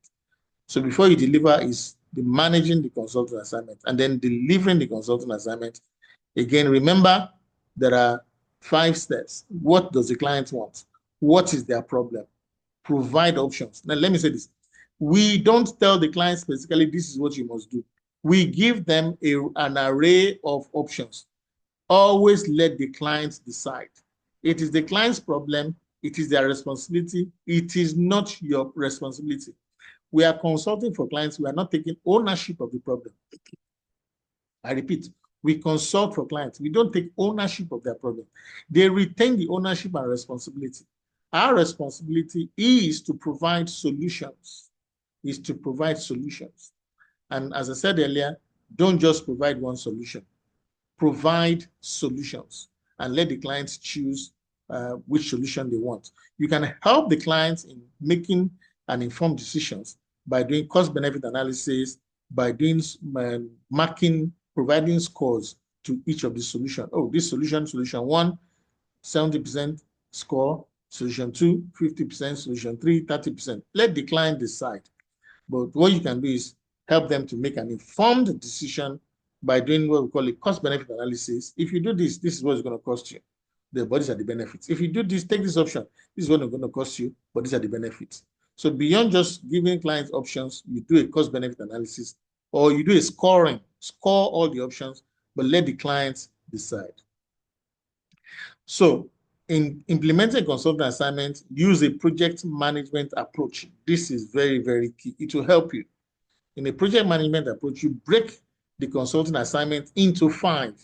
So before you deliver is the managing the consulting assignment and then delivering the consulting assignment. Again, remember, there are 5 steps. What does the client want? What is their problem? Provide options. Now, let me say this. We don't tell the client specifically, this is what you must do. We give them an array of options. Always let the client decide. It is the client's problem. It is their responsibility. It is not your responsibility. We are consulting for clients. We are not taking ownership of the problem. I repeat, we consult for clients. We don't take ownership of their problem. They retain the ownership and responsibility. Our responsibility is to provide solutions. And as I said earlier, don't just provide one solution. Provide solutions and let the clients choose which solution they want. You can help the clients in making an informed decisions by doing cost-benefit analysis, by doing providing scores to each of the solutions. Oh, this solution 1, 70% score, solution 2, 50%, solution 3, 30%. Let the client decide. But what you can do is help them to make an informed decision by doing what we call a cost-benefit analysis. If you do this, this is what it's going to cost you. But these are the benefits. If you do this, take this option. This is what it's going to cost you, but these are the benefits. So beyond just giving clients options, you do a cost-benefit analysis, or you do a scoring. Score all the options, but let the clients decide. So in implementing consulting assignment, use a project management approach. This is very, very key. It will help you. In a project management approach, you break the consulting assignment into 5.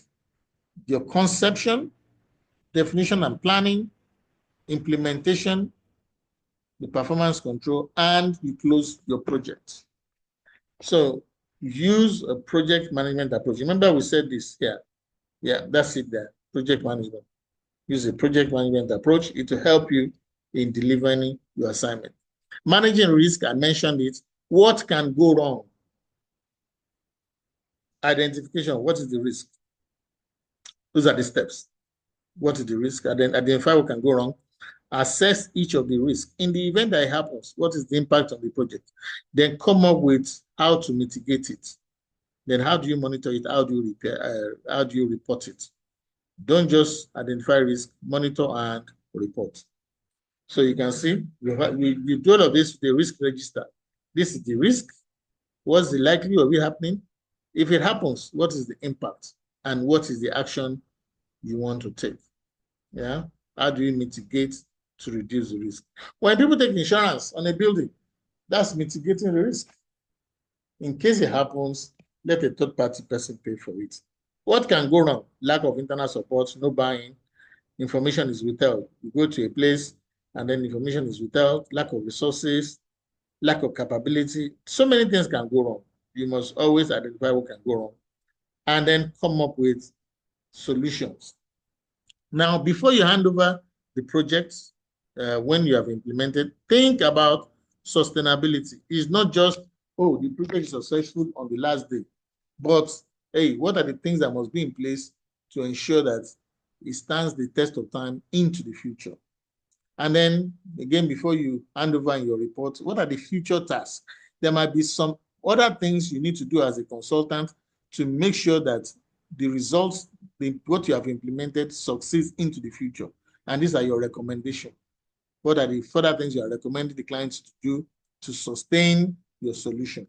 Your conception, definition and planning, implementation, the performance control, and you close your project. So use a project management approach. Remember we said this here. Yeah, that's it there, project management. Use a project management approach. It will help you in delivering your assignment. Managing risk, I mentioned it. What can go wrong? Identification, what is the risk? Those are the steps. What is the risk? Identify what can go wrong. Assess each of the risks. In the event that it happens, what is the impact on the project? Then come up with how to mitigate it. Then how do you monitor it? How do you repair? How do you report it? Don't just identify risk, monitor and report. So you can see we do all of this with the risk register. This is the risk. What's the likelihood of it happening? If it happens, what is the impact? And what is the action you want to take? Yeah. How do you mitigate to reduce the risk? When people take insurance on a building, that's mitigating the risk. In case it happens, let a third-party person pay for it. What can go wrong? Lack of internal support, no buying, information is withheld. You go to a place and then information is withheld, lack of resources, lack of capability. So many things can go wrong. You must always identify what can go wrong and then come up with solutions. Now, before you hand over the projects, when you have implemented, think about sustainability. It's not just, oh, the project is successful on the last day, but hey, what are the things that must be in place to ensure that it stands the test of time into the future. And then again, before you hand over in your report, what are the future tasks? There might be some other things you need to do as a consultant to make sure that the results, what you have implemented, succeeds into the future. And these are your recommendations. What are the further things you are recommending the clients to do to sustain your solution?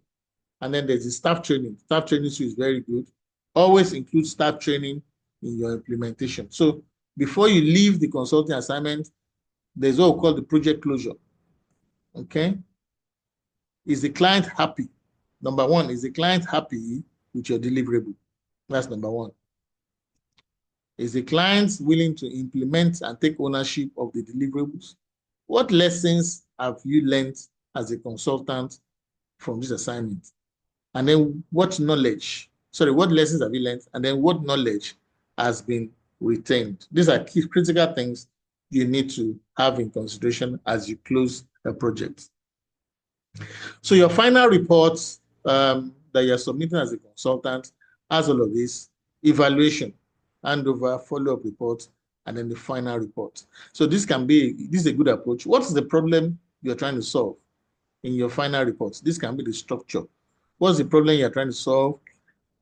And then there's the staff training. Staff training is very good. Always include staff training in your implementation. So before you leave the consulting assignment, there's what we call the project closure. Okay? Is the client happy? Number one, is the client happy with your deliverable? That's number one. Is the client willing to implement and take ownership of the deliverables? What lessons have you learned as a consultant from this assignment? And then what lessons have you learned? And then what knowledge has been retained? These are key critical things you need to have in consideration as you close a project. So your final report that you're submitting as a consultant has all of this: evaluation, handover, follow-up report, and then the final report. So this is a good approach. What is the problem you're trying to solve in your final report? This can be the structure. What's the problem you're trying to solve?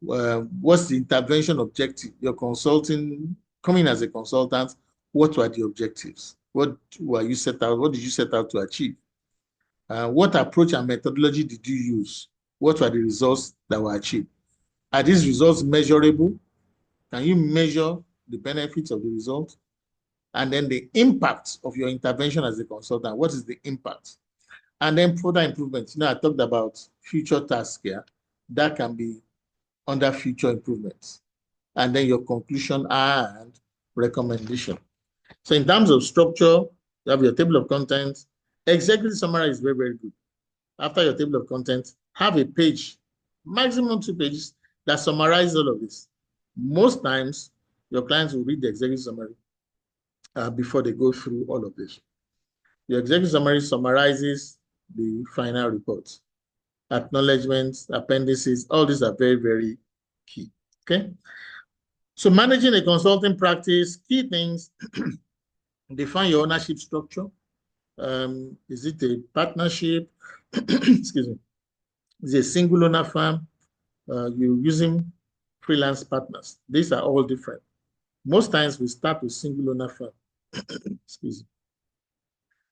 What's the intervention objective? You're consulting, coming as a consultant, what were the objectives? What did you set out to achieve? What approach and methodology did you use? What were the results that were achieved? Are these results measurable? Can you measure the benefits of the result? And then the impact of your intervention as a consultant. What is the impact? And then further improvements. I talked about future tasks here. That can be under future improvements. And then your conclusion and recommendation. So in terms of structure, you have your table of contents. Executive summary is very, very good. After your table of contents, have a page, maximum 2 pages, that summarize all of this. Most times, your clients will read the executive summary before they go through all of this. Your executive summary summarizes the final report. Acknowledgements, appendices, all these are very, very key. Okay. So managing a consulting practice, key things: define your ownership structure. Is it a partnership? Excuse me. Is it a single owner firm? You're using freelance partners. These are all different. Most times we start with single owner firm. Excuse me.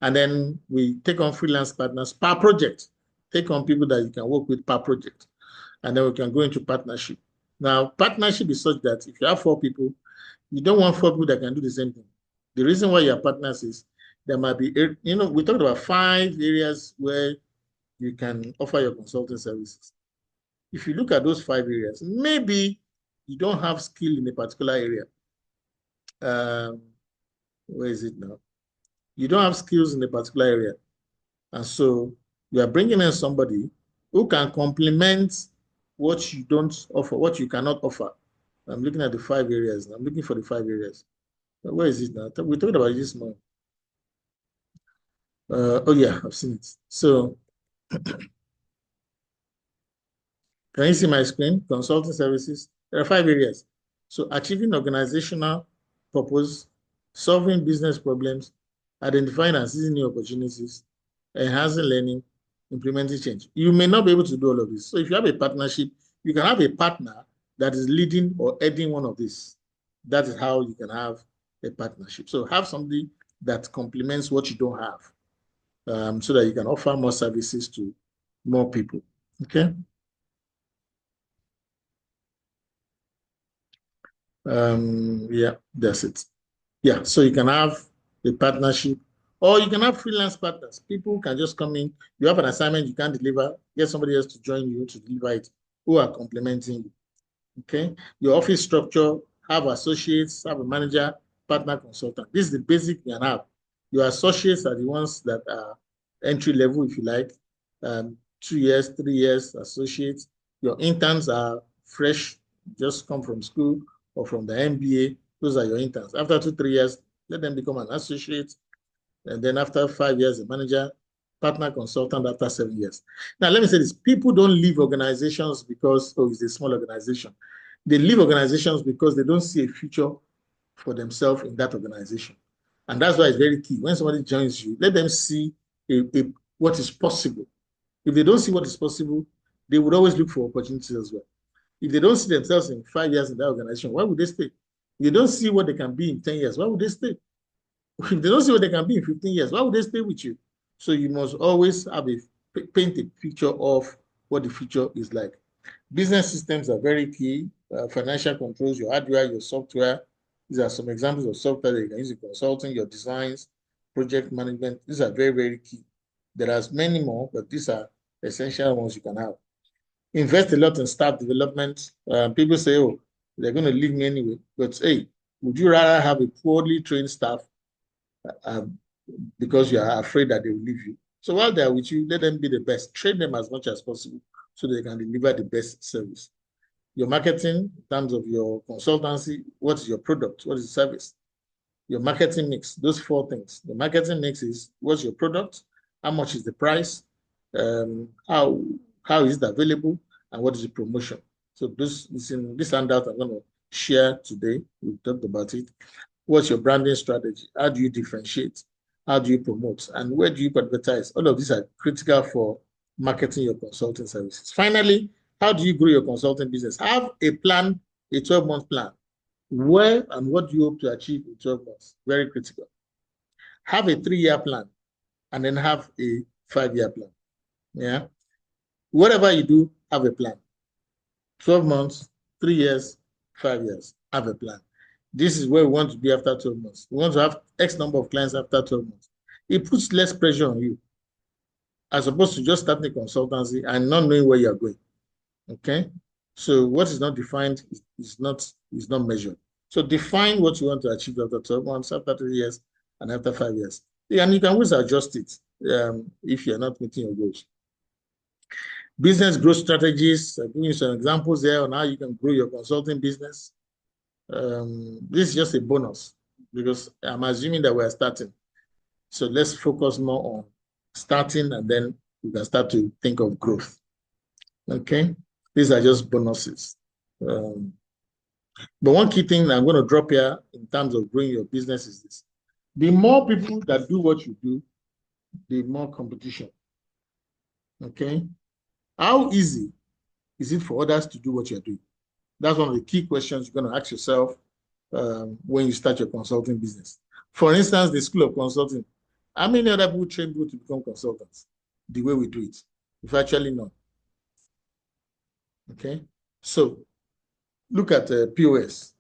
And then we take on freelance partners per project. Take on people that you can work with per project. And then we can go into partnership. Now, partnership is such that if you have 4 people, you don't want 4 people that can do the same thing. The reason why you're partners is there might be, we talked about 5 areas where you can offer your consulting services. If you look at those 5 areas, maybe you don't have skill in a particular area. Where is it now? You don't have skills in a particular area. And so you are bringing in somebody who can complement what you don't offer, what you cannot offer. I'm looking at the 5 areas. I'm looking for the 5 areas. Where is it now? We talked about it this morning. Oh yeah, I've seen it. So can you see my screen? Consulting services. There are 5 areas. So achieving organizational purpose, solving business problems, identifying and seizing new opportunities, enhancing learning, implementing change. You may not be able to do all of this. So if you have a partnership, you can have a partner that is leading or heading one of these. That is how you can have a partnership. So have somebody that complements what you don't have, so that you can offer more services to more people. Okay. Yeah, that's it. Yeah, so you can have a partnership, or you can have freelance partners. People can just come in. You have an assignment you can't deliver, get somebody else to join you to deliver it, who are complementing you. Okay. Your office structure: have associates, have a manager, partner, consultant. This is the basic you can have. Your associates are the ones that are entry level, if you like. 2 years, 3 years associates. Your interns are fresh, just come from school or from the MBA. Those are your interns. After 2, 3 years, let them become an associate. And then after 5 years, a manager, partner, consultant after 7 years. Now, let me say this. People don't leave organizations because, oh, it's a small organization. They leave organizations because they don't see a future for themselves in that organization. And that's why it's very key. When somebody joins you, let them see what is possible. If they don't see what is possible, they would always look for opportunities as well. If they don't see themselves in 5 years in that organization, why would they stay? If they don't see what they can be in 10 years, why would they stay? If they don't see what they can be in 15 years, why would they stay with you? So you must always have paint a picture of what the future is like. Business systems are very key. Financial controls, your hardware, your software. These are some examples of software that you can use in consulting, your designs, project management. These are very, very key. There are many more, but these are essential ones you can have. Invest a lot in staff development. People say, oh, they're going to leave me anyway. But hey, would you rather have a poorly trained staff because you are afraid that they will leave you? So while they're with you, let them be the best. Train them as much as possible so they can deliver the best service. Your marketing, in terms of your consultancy, what is your product? What is the service? Your marketing mix, those 4 things. The marketing mix is what's your product? How much is the price? How is it available? And what is the promotion? So this is in this handout I'm going to share today. We talked about it. What's your branding strategy? How do you differentiate? How do you promote? And where do you advertise? All of these are critical for marketing your consulting services. Finally, how do you grow your consulting business? Have a plan, a 12-month plan. Where and what do you hope to achieve in 12 months? Very critical. Have a 3-year plan and then have a 5-year plan. Yeah. Whatever you do, have a plan. 12 months, 3 years, 5 years, have a plan. This is where we want to be after 12 months. We want to have X number of clients after 12 months. It puts less pressure on you as opposed to just starting a consultancy and not knowing where you're going. Okay? So what is not defined is not measured. So define what you want to achieve after 12 months, after 3 years, and after 5 years. And you can always adjust it if you're not meeting your goals. Business growth strategies. I'll give you some examples there on how you can grow your consulting business. This is just a bonus because I'm assuming that we're starting. So let's focus more on starting and then we can start to think of growth. Okay, these are just bonuses. But one key thing I'm going to drop here in terms of growing your business is this. The more people that do what you do, the more competition. Okay, how easy is it for others to do what you're doing? That's one of the key questions you're going to ask yourself when you start your consulting business. For instance, the School of Consulting, how many other people train people to become consultants the way we do it? Virtually none. Okay, so look at POS.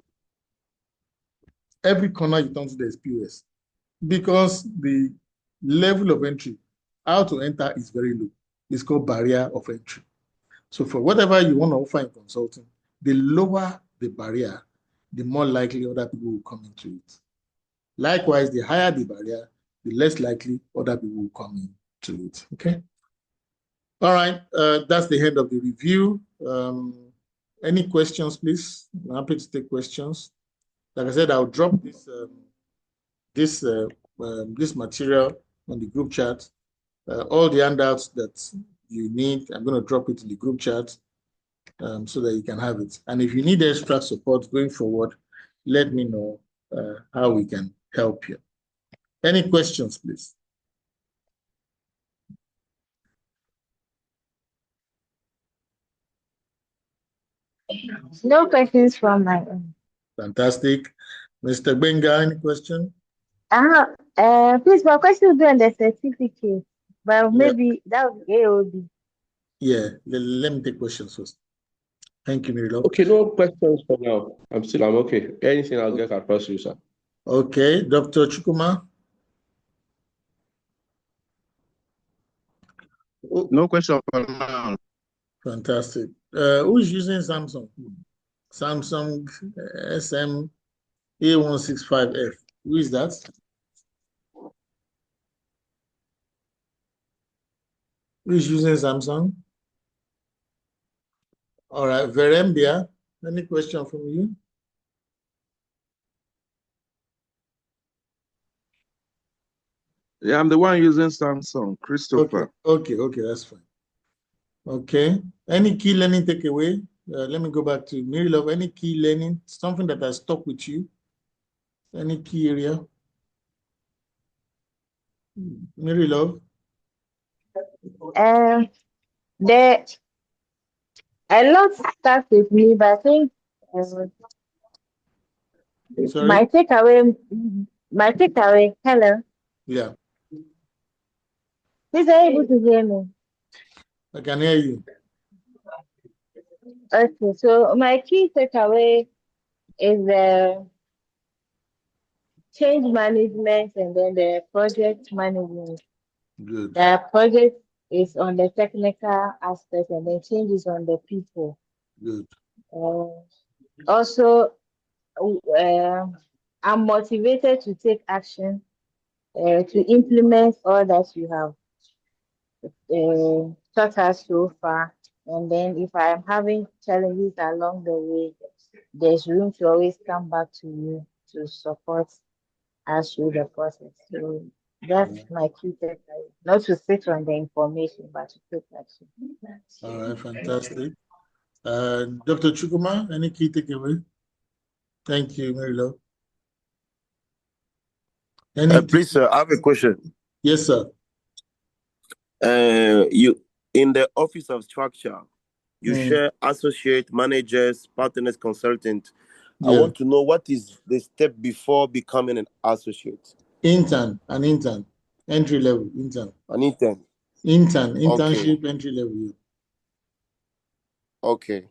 Every corner you turn to, there's POS because the level of entry, how to enter, is very low. It's called barrier of entry. So for whatever you want to offer in consulting, the lower the barrier, the more likely other people will come into it. Likewise, the higher the barrier, the less likely other people will come into it. Okay. All right. That's the end of the review. Any questions, please? I'm happy to take questions. Like I said, I'll drop this material on the group chat. All the handouts that you need, I'm going to drop it in the group chat so that you can have it. And if you need extra support going forward, let me know how we can help you. Any questions, please? No questions from my own. Fantastic. Mr. Benga, any question? Please, my question will be on the certificate, but maybe that would be AOD. Yeah, let me take questions first. Thank you, Mirilo. Okay, no questions for now. I'm okay. Anything I'll get across you, sir. Okay, Dr. Chukuma. No question for now. Fantastic. Who is using Samsung? Samsung SM-A165F. Who is that? Who is using Samsung? All right, Verembia, any question from you? Yeah, I'm the one using Samsung, Christopher. Okay, that's fine. Okay, any key learning takeaway? Let me go back to Mary Love. Any key learning, something that has stuck with you Any key area? Mary Love? There a lot starts with me, but I think Sorry? my takeaway. Hello, Yeah, please are you able to hear me? I can hear you. Okay, so my key takeaway is change management and then the project management. Good, The project is on the technical aspect and then change is on the people. good. Also, I'm motivated to take action to implement all that you have taught us so far. And then if I am having challenges along the way, there's room to always come back to you to support us through the process. So that's my key takeaway. Not to sit on the information, but to take action. All right, fantastic. Dr. Chukuma, any key takeaway? Thank you, Mary Love. Please, sir, I have a question. Yes, sir. You in the office of structure, you share associate, managers, partners, consultant. Yeah. I want to know what is the step before becoming an associate. An intern, entry level intern. An intern. Internship, Okay. entry level. Okay.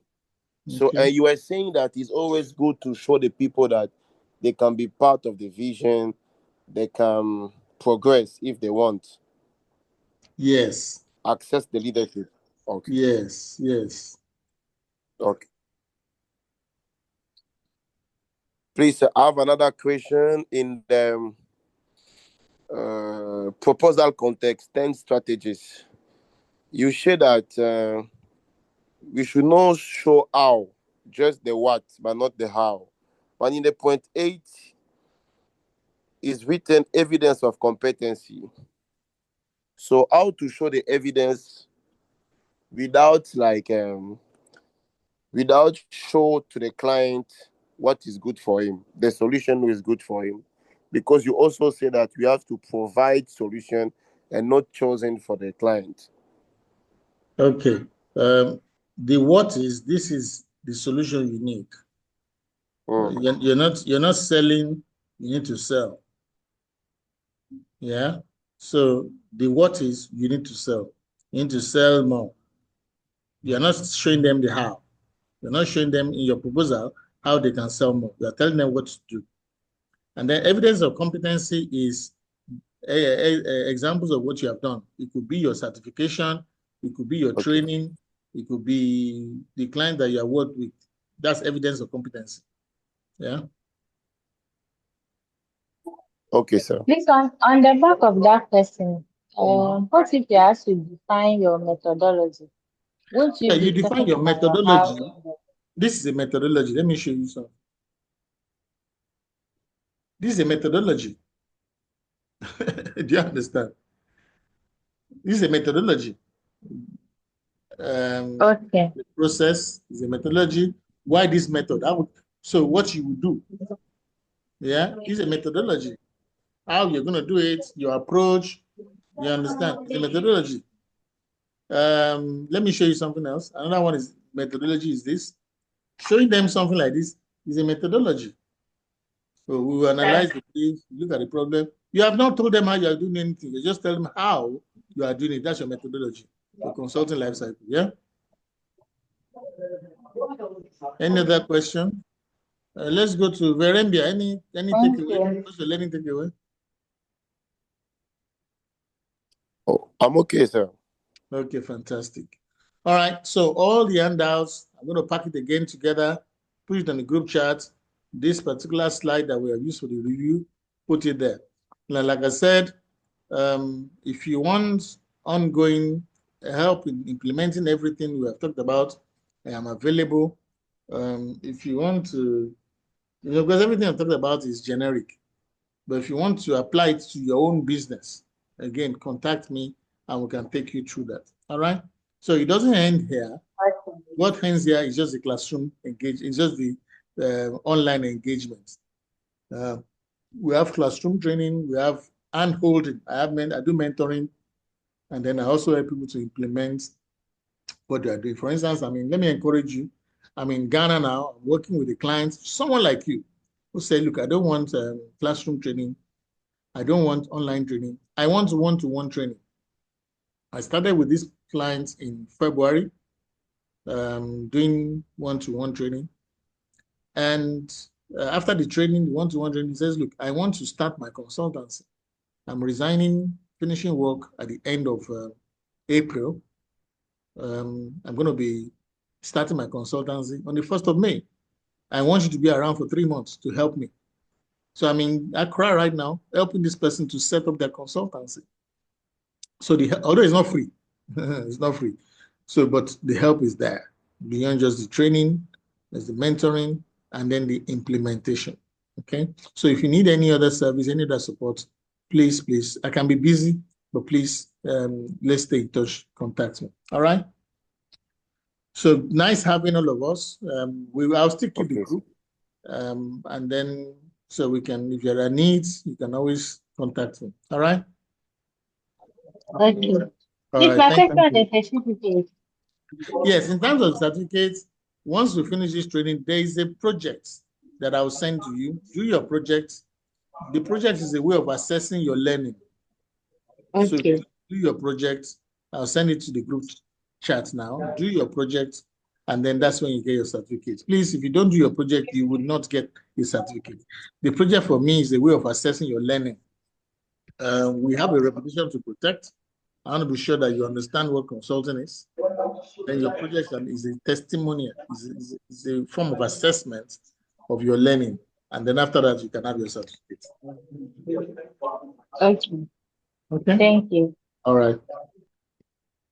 So, and you were saying that it's always good to show the people that they can be part of the vision, they can progress if they want. Yes. Access the leadership. Okay. Yes. Okay. Please, I have another question in the proposal context, 10 strategies. You share that we should not show how, just the what, but not the how. But in the point 8 is written evidence of competency. So how to show the evidence without without show to the client what is good for him, the solution is good for him. Because you also say that we have to provide solution and not chosen for the client. Okay. The what is, this is the solution you need. You're not selling, you need to sell. Yeah. So the what is, you need to sell. You need to sell more. You're not showing them the how. You're not showing them in your proposal how they can sell more. You're telling them what to do. And then evidence of competency is examples of what you have done. It could be your certification, it could be your training, it could be the client that you have worked with. That's evidence of competency. Yeah. Okay, sir. Please, on the back of that question, what if you ask to define your methodology? Won't you you be define talking your about methodology. how? This is a methodology. Let me show you something. This is a methodology. Do you understand? This is a methodology. Okay. The process is a methodology. Why this method? So what you would do? Yeah, it's a methodology. How you're going to do it, your approach. You understand? It's a methodology. Let me show you something else. Another one is methodology is this. Showing them something like this is a methodology. So we will analyze the case, look at the problem. You have not told them how you are doing anything. You just tell them how you are doing it. That's your methodology. The consulting life cycle. Yeah. Any other question? Let's go to Verembia. Any takeaway? What's the learning takeaway? Oh, I'm okay, sir. Okay, fantastic. All right. So all the handouts, I'm going to pack it again together, put it on the group chat. This particular slide that we have used for the review, put it there. Now, like I said, if you want ongoing help in implementing everything we have talked about, I am available. If you want to, because everything I've talked about is generic, but if you want to apply it to your own business, again, contact me and we can take you through that. All right. So it doesn't end here. What ends here is just the classroom engagement. It's just the online engagement. we have classroom training, we have hand holding. I do mentoring, and then I also help people to implement what they are doing. For instance, let me encourage you. I'm in Ghana now, I'm working with a client, someone like you, who say, look, I don't want classroom training. I don't want online training. I want one-to-one training. I started with this client in February, doing one-to-one training. And after the training, the one-to-one training, he says, look, I want to start my consultancy. I'm resigning, finishing work at the end of April. I'm going to be starting my consultancy on the 1st of May. I want you to be around for 3 months to help me. So I'm in Accra right now, helping this person to set up their consultancy. So although it's not free, it's not free. So, but the help is there. Beyond just the training, there's the mentoring, and then the implementation. Okay. So if you need any other service, any other support, please, I can be busy, but please, let's stay in touch, contact me. All right. So nice having all of us. I'll still keep the group. And then, so we can, if there are needs, you can always contact me. All right. Okay. All This right. my question on the certificate. Yes, in terms of certificates, once we finish this training, there is a project that I'll send to you. Do your project. The project is a way of assessing your learning. Okay. So if you do your project, I'll send it to the group chat now. Do your project, and then that's when you get your certificate. Please, if you don't do your project, you will not get a certificate. The project for me is a way of assessing your learning. We have a reputation to protect. I want to be sure that you understand what consulting is. And your project is a testimonial, is a form of assessment of your learning. And then after that, you can have your certificate. Okay. Okay. Thank you. All right.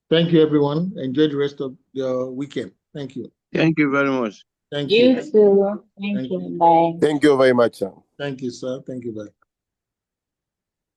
Thank you, everyone. Enjoy the rest of your weekend. Thank you. Thank you very much. Thank you. You too. Thank you. Bye. Thank you very much, sir. Thank you, sir. Thank you, bye.